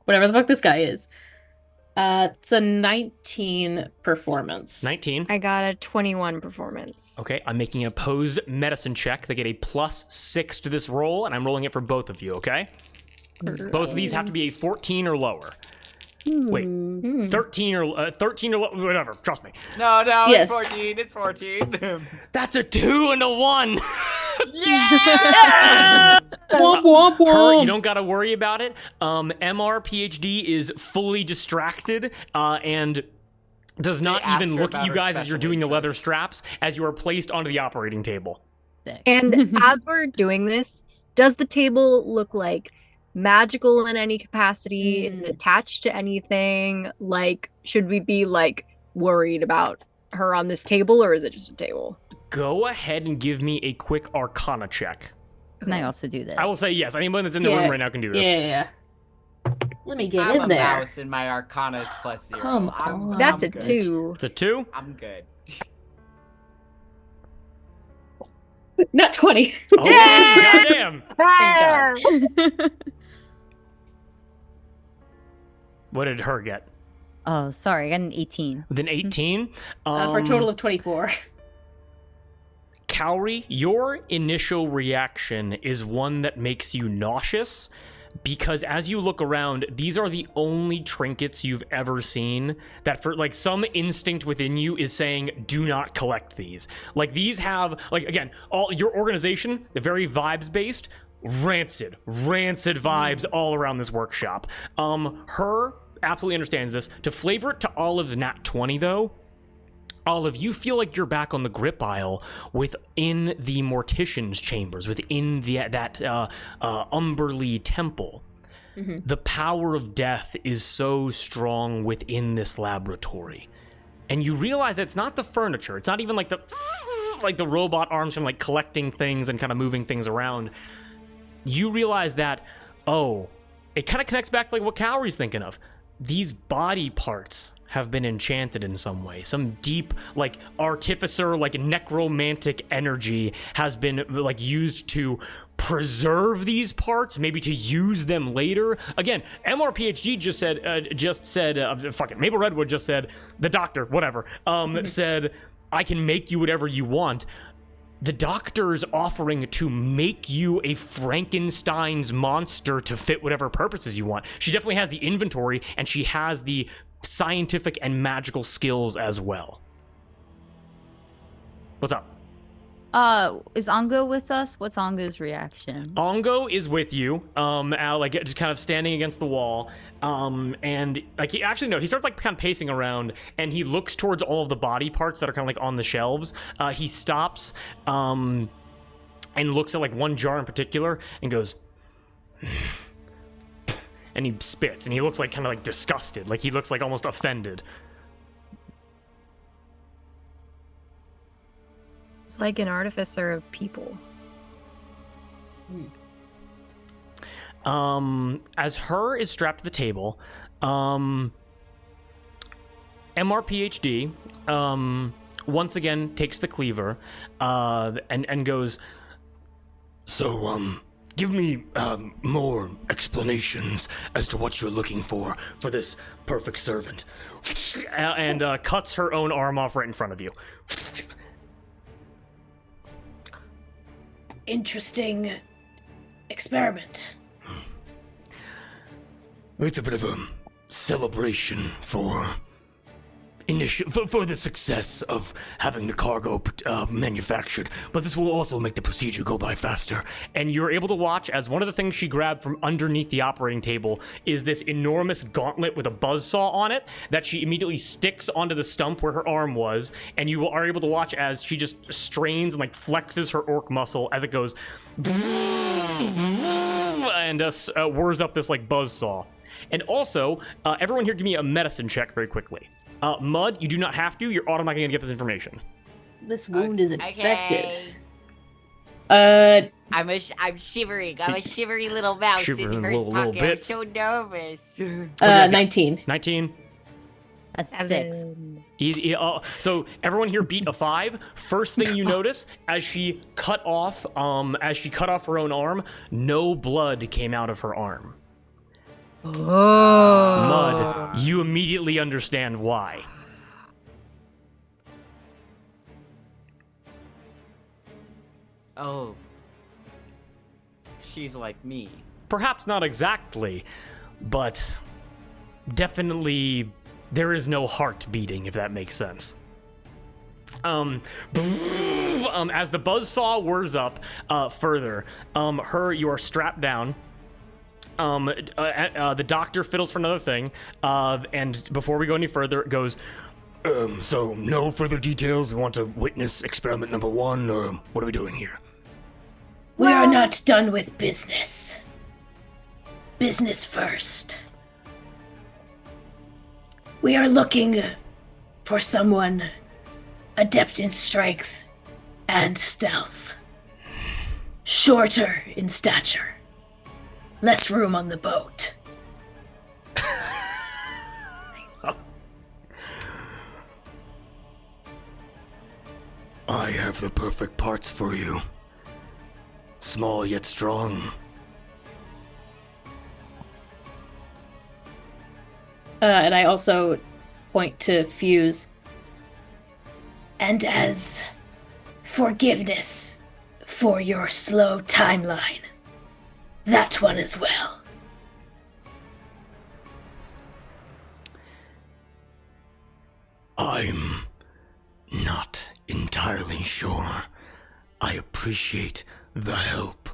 whatever the fuck this guy is. It's a 19 performance. 19. I got a 21 performance. Okay, I'm making an opposed medicine check. They get a +6 to this roll, and I'm rolling it for both of you, okay? Both of these have to be a 14 or lower. Wait, 13 or whatever. Trust me. No, yes. It's 14. That's a 2 and a 1. Yeah! Womp, womp, Her, womp. you don't got to worry about it. MR PhD is fully distracted and does not ask even her look at about you her guys as you're special doing the leather interest. straps as you are placed onto the operating table. Sick. And as we're doing this, does the table look like magical in any capacity? Is it attached to anything? Like, should we be like worried about her on this table, or is it just a table? Go ahead and give me a quick Arcana check. Can I also do this? I will say yes. Anyone that's in the room right now can do this. Yeah. Let me get I'm in a there. mouse and my Arcana is +0. Come I'm, on. That's I'm a good. 2. It's a 2. I'm good. Not 20. Oh, goddamn. What did her get? Oh, sorry, I got an 18. With an 18? For a total of 24. Cowrie, your initial reaction is one that makes you nauseous because as you look around, these are the only trinkets you've ever seen that for like some instinct within you is saying, do not collect these. Like these have, like again, all your organization, they're very vibes based, rancid vibes all around this workshop. Her absolutely understands this. To flavor it to Olive's nat 20 though, Olive, you feel like you're back on the grip aisle within the mortician's chambers, within that Umberly temple. Mm-hmm. The power of death is so strong within this laboratory. And you realize that it's not the furniture. It's not even like the robot arms from like collecting things and kind of moving things around. You realize that, it kind of connects back to like what Cowrie's thinking of. These body parts have been enchanted in some way. Some deep, like, artificer, like, necromantic energy has been, like, used to preserve these parts, maybe to use them later. Again, MRPHD just said, fuck it, Maple Redwood just said, the doctor, whatever, said, I can make you whatever you want. The doctor's offering to make you a Frankenstein's monster to fit whatever purposes you want. She definitely has the inventory, and she has the scientific and magical skills as well. What's up? Is Ongo with us? What's Ongo's reaction? Ongo is with you, like just kind of standing against the wall, and like he starts like kind of pacing around, and he looks towards all of the body parts that are kind of like on the shelves. He stops, and looks at like one jar in particular, and goes, and he spits, and he looks like kind of like disgusted, like he looks like almost offended. It's like an artificer of people. As her is strapped to the table, MRPHD, once again takes the cleaver, and goes, So, give me, more explanations as to what you're looking for this perfect servant. and cuts her own arm off right in front of you. Interesting experiment. It's a bit of a celebration for the success of having the cargo manufactured, but this will also make the procedure go by faster. And you're able to watch as one of the things she grabbed from underneath the operating table is this enormous gauntlet with a buzzsaw on it that she immediately sticks onto the stump where her arm was, and you are able to watch as she just strains and like flexes her orc muscle as it goes and whirs up this like buzzsaw. And also, everyone here give me a medicine check very quickly. Mud, you do not have to. You're automatically going to get this information. This wound is infected. I'm shivering. I'm a shivery little mouse Shivering in her little pocket. bits. I'm so nervous. 19. 19. A 6. So everyone here beat a 5. First thing you notice, as she cut off her own arm, no blood came out of her arm. Oh. Mud, you immediately understand why. Oh. She's like me. Perhaps not exactly, but definitely there is no heart beating, if that makes sense. As the buzzsaw whirs up further, you are strapped down. The doctor fiddles for another thing, and before we go any further, it goes, So no further details? We want to witness experiment number 1, or what are we doing here? We are not done with business. Business first. We are looking for someone adept in strength and stealth. Shorter in stature. Less room on the boat. I have the perfect parts for you. Small yet strong. And I also point to Fuse. And as forgiveness for your slow timeline. That one as well. I'm not entirely sure. I appreciate the help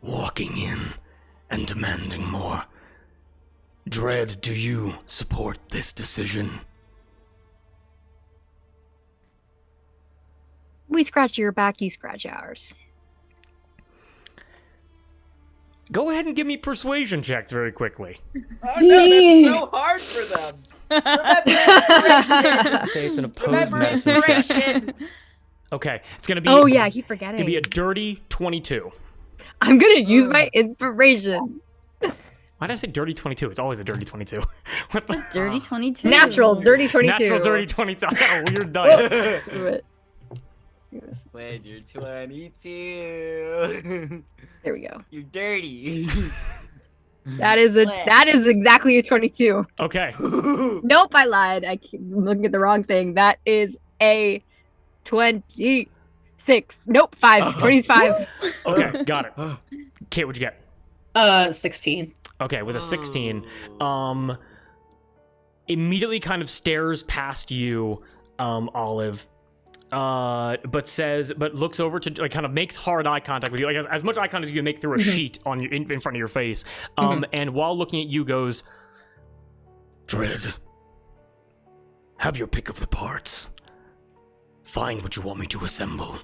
walking in and demanding more. Dread, do you support this decision? We scratch your back, you scratch ours. go ahead and give me persuasion checks very quickly. Oh no, that's so hard for them. Say it's an opposed medicine check. Okay, it's gonna be. Oh yeah, keep forgetting. It's gonna be a dirty 22. I'm gonna use my inspiration. Why did I say dirty 22? It's always a dirty 22. What the? Dirty 22. Natural dirty 22. Natural dirty 22. I got a weird dice. Wait, you're 22. There we go. You're dirty. That is exactly a 22. Okay. Nope, I lied. I'm looking at the wrong thing. That is a 26. Nope, 5. 25. Okay, got it. Kate, what'd you get? 16. Okay, with a 16, immediately kind of stares past you, Olive, but looks over to, like, kind of makes hard eye contact with you, like as much eye contact as you can make through a sheet on your in front of your face, and while looking at you goes, Dread, have your pick of the parts. Find what you want me to assemble,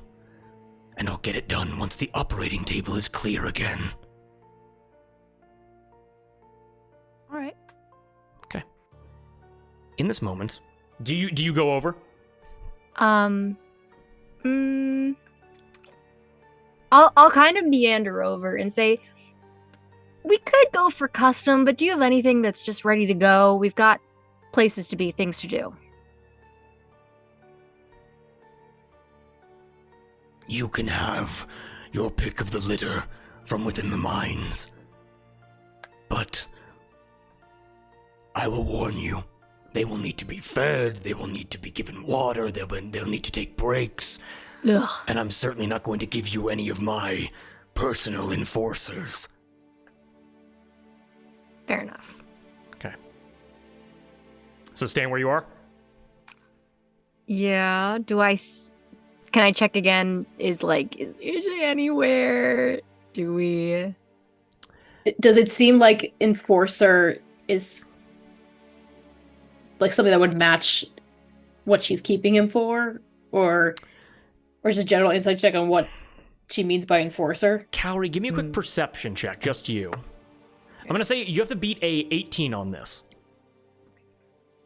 and I'll get it done once the operating table is clear again. All right. Okay. In this moment, do you go over? I'll kind of meander over and say, we could go for custom, but do you have anything that's just ready to go? We've got places to be, things to do. You can have your pick of the litter from within the mines. But I will warn you, they will need to be fed, they will need to be given water, they'll need to take breaks. Ugh. And I'm certainly not going to give you any of my personal enforcers. Fair enough. Okay. So staying where you are? Yeah, can I check again? Is AJ anywhere? Do we... Does it seem like Enforcer is like something that would match what she's keeping him for? Or just a general insight check on what she means by Enforcer? Cowrie, give me a quick perception check, just you. I'm gonna say you have to beat a 18 on this.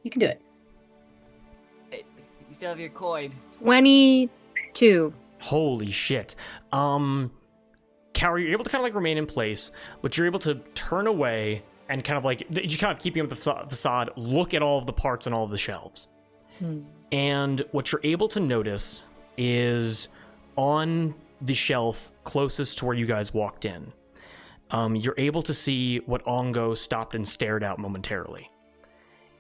You can do it. You still have your coin. 22. Holy shit. Cowrie, you're able to kind of remain in place, but you're able to turn away and kind of you kind of keeping up the facade, look at all of the parts and all of the shelves. And what you're able to notice is on the shelf closest to where you guys walked in, you're able to see what Ongo stopped and stared out momentarily.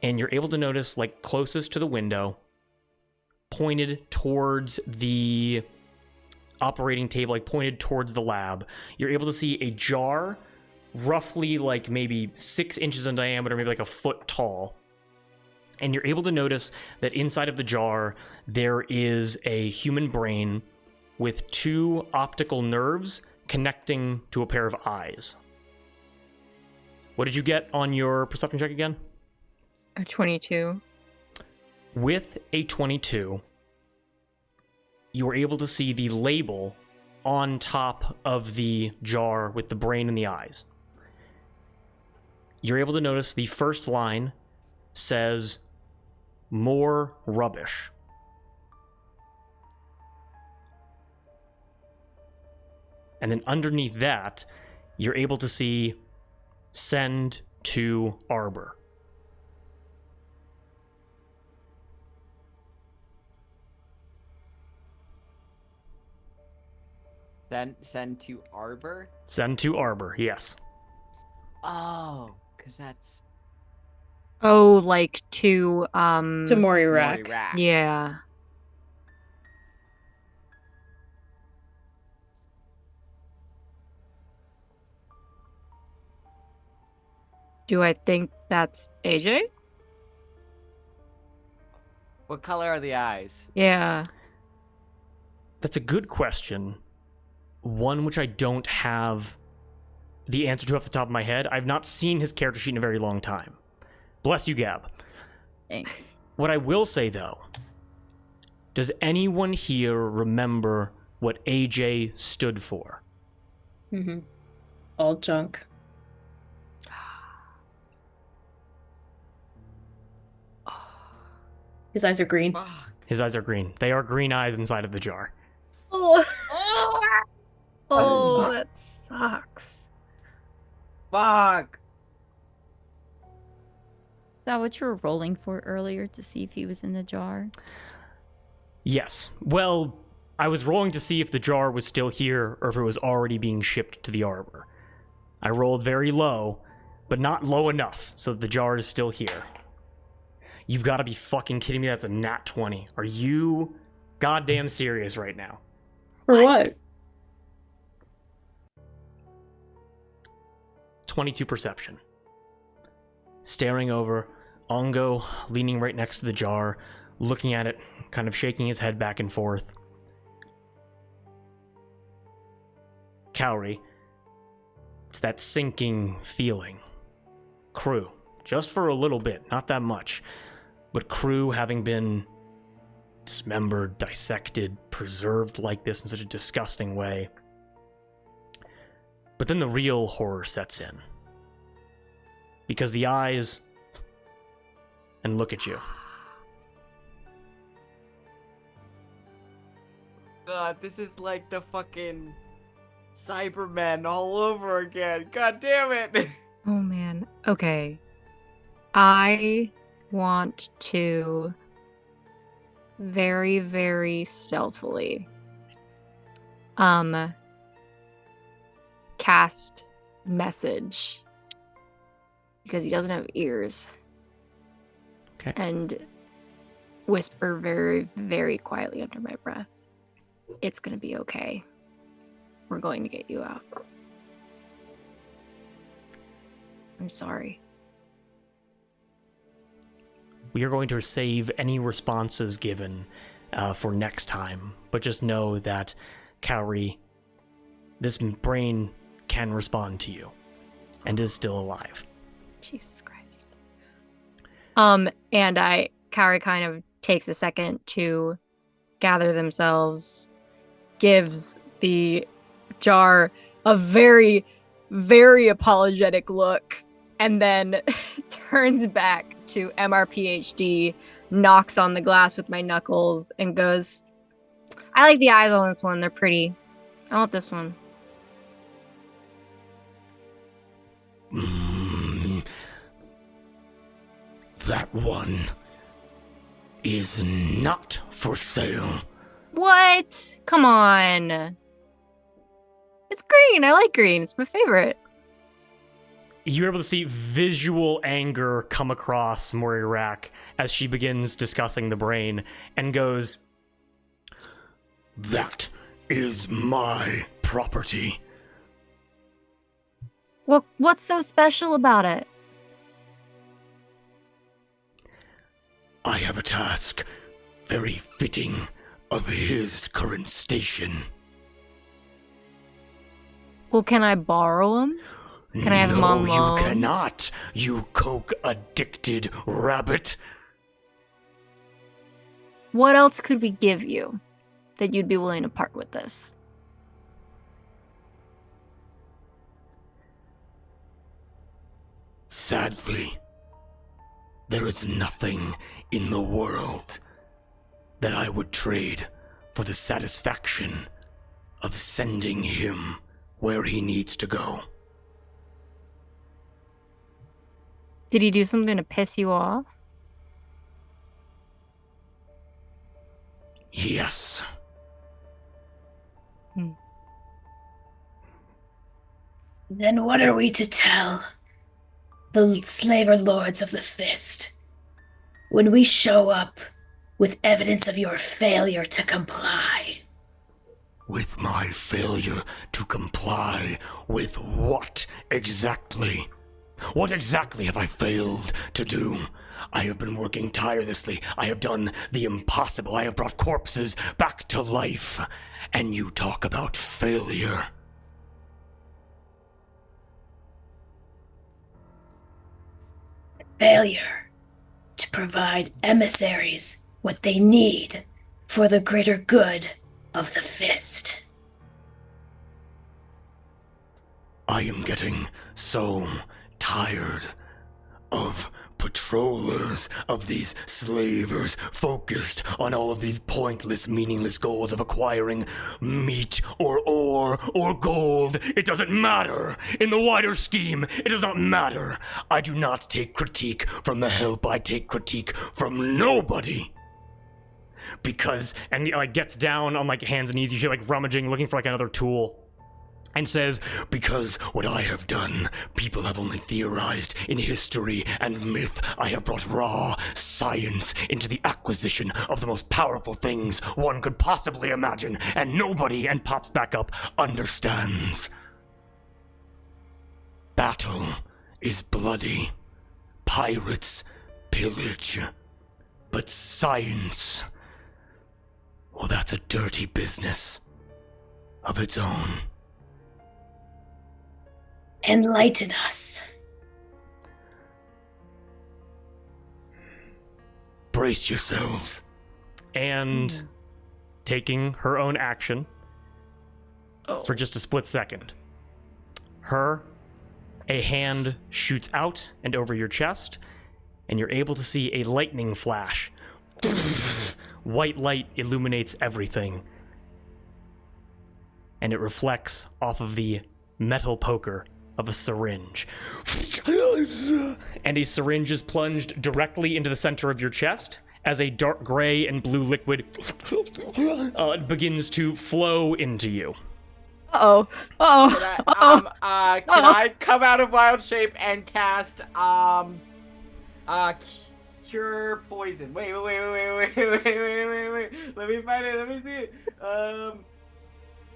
And you're able to notice, closest to the window, pointed towards the operating table, pointed towards the lab, you're able to see a jar roughly maybe 6 inches in diameter, maybe a foot tall, And you're able to notice that inside of the jar, there is a human brain with 2 optical nerves connecting to a pair of eyes. What did you get on your perception check again? A 22. With a 22, you were able to see the label on top of the jar with the brain and the eyes. You're able to notice the first line says, "More rubbish." And then underneath that, you're able to see, "Send to Arbor." Then send to Arbor. Send to Arbor, yes. Oh, because that's Oh, like to To Morirak. Morirak. yeah. Do I think that's AJ? What color are the eyes? Yeah. That's a good question. One which I don't have the answer to off the top of my head. I've not seen his character sheet in a very long time. Bless you, Gab. Thanks. What I will say, though, does anyone here remember what AJ stood for? Mm-hmm. All junk. His eyes are green. Fuck. His eyes are green. They are green eyes inside of the jar. Oh. Oh, that sucks. Fuck. Is that what you were rolling for earlier to see if he was in the jar? Yes. Well, I was rolling to see if the jar was still here or if it was already being shipped to the Arbor. I rolled very low, but not low enough so that the jar is still here. You've got to be fucking kidding me. That's a nat 20. Are you goddamn serious right now? For what? 22 perception. Staring over, Ongo leaning right next to the jar, looking at it, kind of shaking his head back and forth. Cowrie, it's that sinking feeling. Crew, just for a little bit, not that much, but Crew having been dismembered, dissected, preserved like this in such a disgusting way. But then the real horror sets in. Because the eyes... and look at you. God, this is like the fucking Cybermen all over again. God damn it. Oh man. Okay. I want to very, very stealthily cast message because he doesn't have ears. Okay. And whisper very, very quietly under my breath. It's gonna be okay. We're going to get you out. I'm sorry. We are going to save any responses given for next time, but just know that, Cowrie, this brain can respond to you and is still alive. Jesus Christ. And Cowrie kind of takes a second to gather themselves, gives the jar a very, very apologetic look, and then turns back to MRPHD, knocks on the glass with my knuckles, and goes, I like the eyes on this one. They're pretty. I want this one. That one is not for sale. What? Come on. It's green. I like green. It's my favorite. You're able to see visual anger come across Morirak as she begins discussing the brain and goes, That is my property. Well, what's so special about it? I have a task very fitting of his current station. Well, can I borrow him? Can I have him on No, loan? you cannot, you coke-addicted rabbit. What else could we give you that you'd be willing to part with this? Sadly, there is nothing in the world that I would trade for the satisfaction of sending him where he needs to go. Did he do something to piss you off? Yes. Then what are we to tell the slaver lords of the fist when we show up with evidence of your failure to comply? With my failure to comply with what exactly? What exactly have I failed to do? I have been working tirelessly. I have done the impossible. I have brought corpses back to life. And you talk about failure. Failure to provide emissaries what they need for the greater good of the fist. I am getting so tired of patrollers, of these slavers focused on all of these pointless, meaningless goals of acquiring meat or ore or gold. It doesn't matter. In the wider scheme, it does not matter. I do not take critique from the help. I take critique from nobody. Because, and he like gets down on like hands and knees, you hear like rummaging, looking for like another tool. And says, because what I have done, people have only theorized in history and myth. I have brought raw science into the acquisition of the most powerful things one could possibly imagine, and nobody, and pops back up, understands. Battle is bloody. Pirates pillage. But science, well, that's a dirty business of its own. Enlighten us. Brace yourselves. and taking her own action for just a split second. A hand shoots out and over your chest, and you're able to see a lightning flash. White light illuminates everything, and it reflects off of the metal poker of a syringe. And a syringe is plunged directly into the center of your chest as a dark gray and blue liquid begins to flow into you. Uh-oh. Uh-oh. Can I come out of wild shape and cast cure poison? Wait. Let me find it. Let me see it.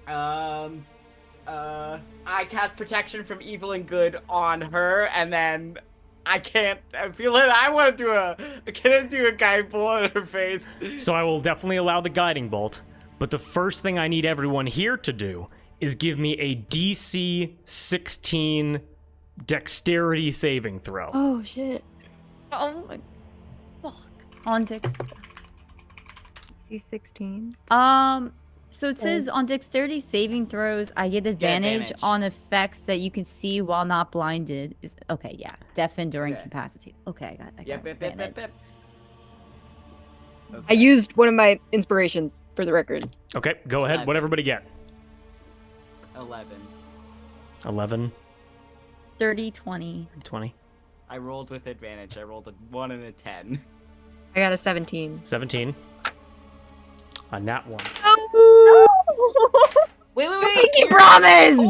I cast protection from evil and good on her, and then I can't. I feel like I want to do a guiding bolt on her face. So I will definitely allow the guiding bolt, but the first thing I need everyone here to do is give me a DC 16 dexterity saving throw. Oh, shit. Oh my fuck. On Dex. DC 16. So it says on dexterity saving throws, I get advantage on effects that you can see while not blinded. Okay, yeah. Deafened or incapacitated. Okay, I got advantage. Yep. I used one of my inspirations for the record. Okay, go ahead. What everybody get? 11. 30, 20. 20. I rolled with advantage. I rolled a 1 and a 10. I got a 17. 17. A nat 1. Wait. Pinky promised!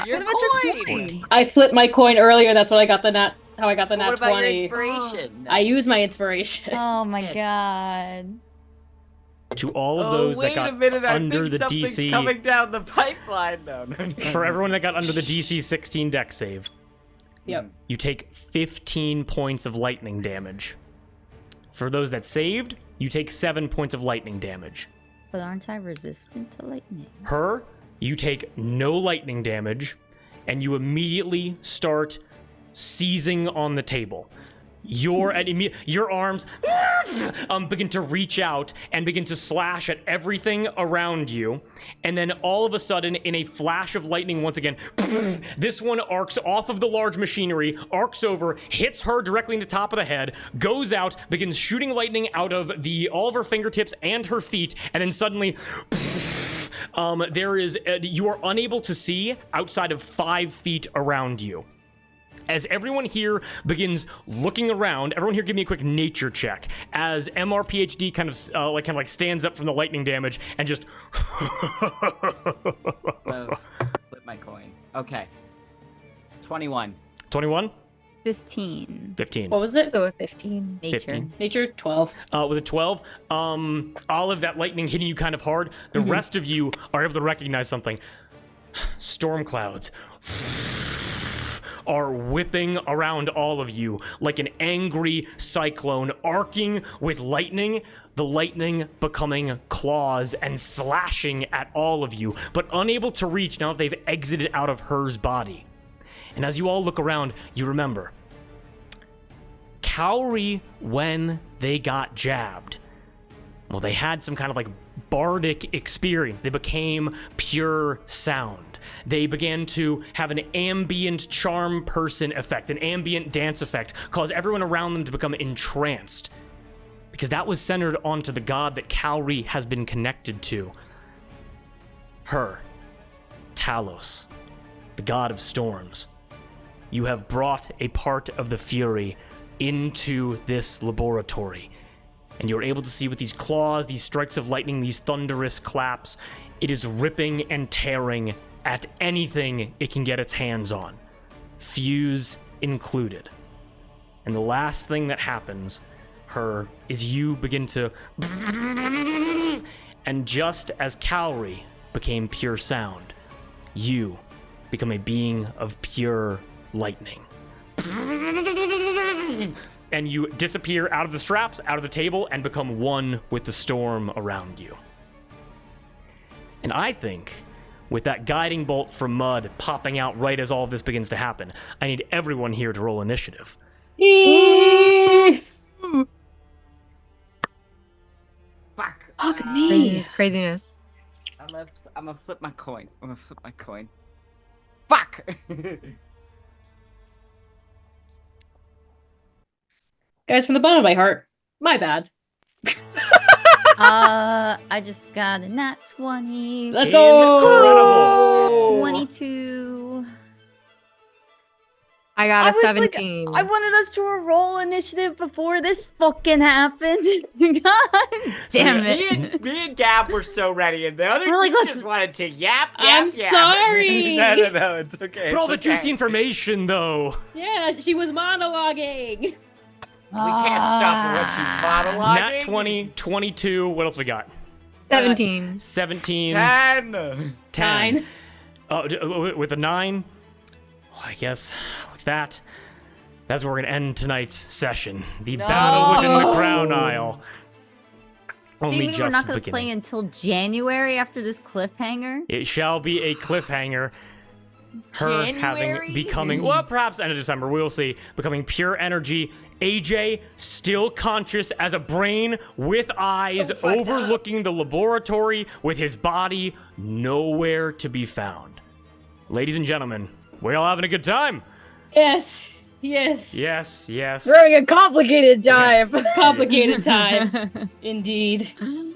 You're the coin. I flipped my coin earlier. That's what I got the nat. How I got the nat What about 20. your inspiration? I used my inspiration. Oh my god. To all of those that got under the DC, coming down the pipeline. No. for everyone that got under the DC 16 deck save, Yep. you take 15 points of lightning damage. For those that saved, you take 7 points of lightning damage. But aren't I resistant to lightning? Her, you take no lightning damage, and you immediately start seizing on the table. Your arms begin to reach out and begin to slash at everything around you. And then all of a sudden, in a flash of lightning once again, this one arcs off of the large machinery, arcs over, hits her directly in the top of the head, goes out, begins shooting lightning out of all of her fingertips and her feet, and then suddenly... you are unable to see outside of 5 feet around you. As everyone here begins looking around, everyone here give me a quick nature check. As MRPHD kind of stands up from the lightning damage and just... Flip my coin. Okay. 21. 21? 15. 15. What was it? Go with 15. Nature. 15. Nature 12. With a 12, Olive, that lightning hitting you kind of hard. The rest of you are able to recognize something. Storm clouds are whipping around all of you like an angry cyclone, arcing with lightning, the lightning becoming claws and slashing at all of you, but unable to reach now that they've exited out of her's body. And as you all look around, you remember, Cowrie, when they got jabbed, well, they had some kind of like bardic experience. They became pure sound. They began to have an ambient charm person effect, an ambient dance effect, cause everyone around them to become entranced. Because that was centered onto the god that Cowrie has been connected to. Her, Talos, the god of storms. You have brought a part of the fury into this laboratory. And you're able to see with these claws, these strikes of lightning, these thunderous claps, it is ripping and tearing at anything it can get its hands on, fuse included. And the last thing that happens, her, is you begin to... And just as Cowrie became pure sound, you become a being of pure lightning. And you disappear out of the straps, out of the table, and become one with the storm around you. And I think, with that guiding bolt from Mud popping out right as all of this begins to happen, I need everyone here to roll initiative. Fuck. Fuck me. Craziness. I'm gonna flip my coin. Fuck! Guys, from the bottom of my heart, my bad. I just got a nat 20. Let's go! 22. I got a was 17. I wanted us to roll initiative before this fucking happened. God damn it. Me and Gab were so ready, and the other We're like, two let's- just wanted to yap. I'm sorry. No, it's okay. For all the it's okay. juicy information, though. Yeah, she was monologuing. We can't stop her when she's monologuing. Nat 20, 22, what else we got? 17. 17, 10. 10. 9. With a 9, well, I guess with that's where we're going to end tonight's session. The battle within the Crown Isle. Do you Only mean just we're not the going to play beginning. until January after this cliffhanger? It shall be a cliffhanger. Her January? becoming, well, perhaps end of December, we'll see, becoming pure energy. AJ, still conscious as a brain with eyes overlooking the laboratory with his body nowhere to be found. Ladies and gentlemen, we're all having a good time. Yes. Yes. Yes, yes. We're having a complicated time. Complicated time. Indeed. Oh,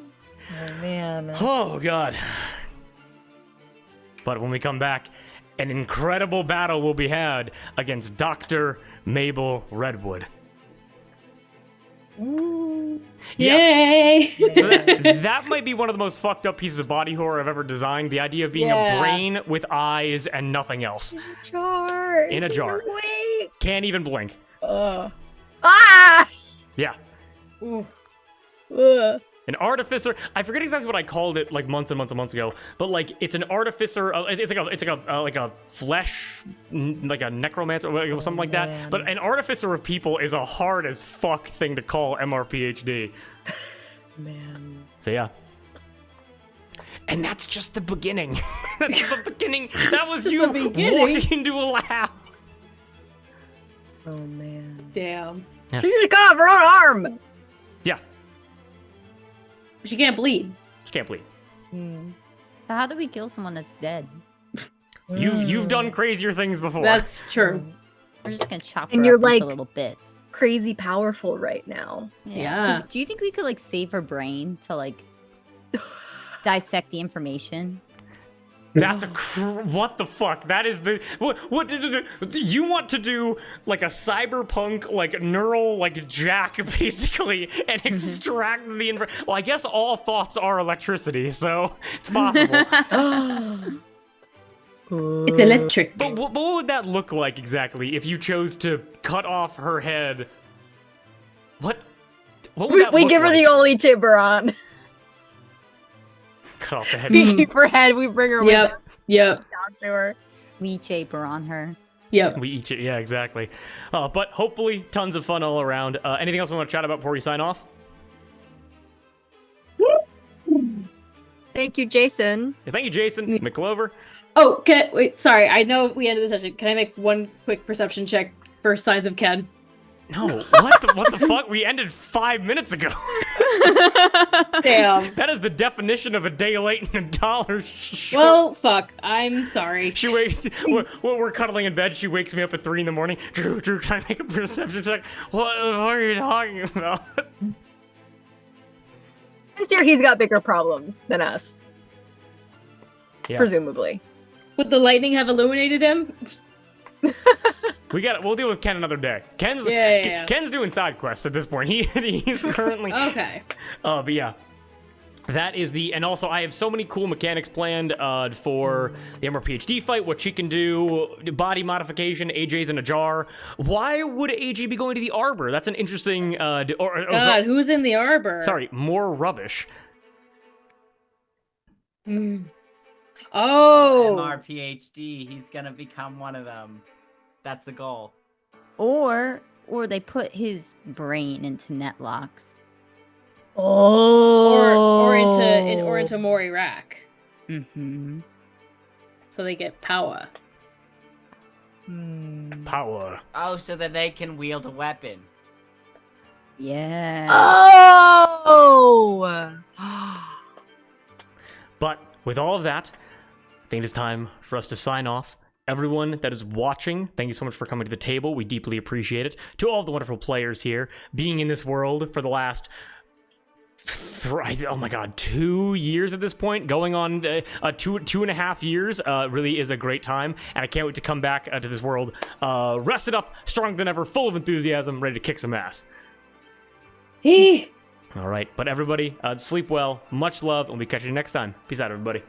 man. Oh, God. But when we come back, an incredible battle will be had against Dr. Mabel Redwood. Yay! So that might be one of the most fucked up pieces of body horror I've ever designed. The idea of being a brain with eyes and nothing else. Jar. In a jar. Wait. Can't even blink. Ah! Yeah. Ooh. Ugh. An artificer. I forget exactly what I called it like months and months and months ago, but like it's an artificer. It's like a flesh, like a necromancer or something like that. But an artificer of people is a hard as fuck thing to call MRPHD. Man. So yeah. And that's just the beginning. That's just the beginning. That was you walking into a lab. Oh man. Damn. Yeah. She just cut off her own arm. Yeah. She can't bleed. She can't bleed. So how do we kill someone that's dead? You've done crazier things before. That's true. We're just gonna chop And her you're up into like- little bits. Crazy powerful right now. Yeah. Do you think we could like save her brain to like dissect the information? That's what the fuck? That is the what you want to do like a cyberpunk like neural like jack basically and extract the information. Well, I guess all thoughts are electricity, so it's possible. It's electric. But what would that look like exactly if you chose to cut off her head? What would that We look give her like? the only Tiburon. Cut off the head. We keep her head. We bring her with us. Yep. Talk to her. We chaper on her. Yep. We each, yeah, exactly. But hopefully, tons of fun all around. Anything else we want to chat about before we sign off? Thank you, Jason. Yeah, thank you, Jason McClover. Oh, wait, sorry. I know we ended the session. Can I make one quick perception check for signs of Ken? No, what the fuck? We ended 5 minutes ago. Damn. That is the definition of a day late and $1 short. Well, fuck. I'm sorry. She wakes. We're cuddling in bed. She wakes me up at 3 a.m. Drew, can I make a perception check? What are you talking about? Since here, he's got bigger problems than us. Yeah. Presumably. Would the lightning have illuminated him? We'll deal with Ken another day. Ken's doing side quests at this point. He's currently Okay. But yeah. That is and also I have so many cool mechanics planned for the MRPHD fight, what she can do, body modification, AJ's in a jar. Why would AJ be going to the Arbor? That's an interesting, God, who's in the Arbor? sorry, more rubbish. Oh. MRPHD, he's gonna become one of them. That's the goal. Or they put his brain into netlocks. Oh. Or into Mori Rack. Mm-hmm. So they get power. Power. Oh, so that they can wield a weapon. Yeah. Oh. But with all of that, I think it's time for us to sign off. Everyone that is watching, thank you so much for coming to the table. We deeply appreciate it. To all the wonderful players here, being in this world for the last 2 years at this point, going on 2.5 years, really is a great time, and I can't wait to come back to this world rested up, stronger than ever, full of enthusiasm, ready to kick some ass. All right, but everybody, sleep well, much love, and we'll catch you next time. Peace out, everybody.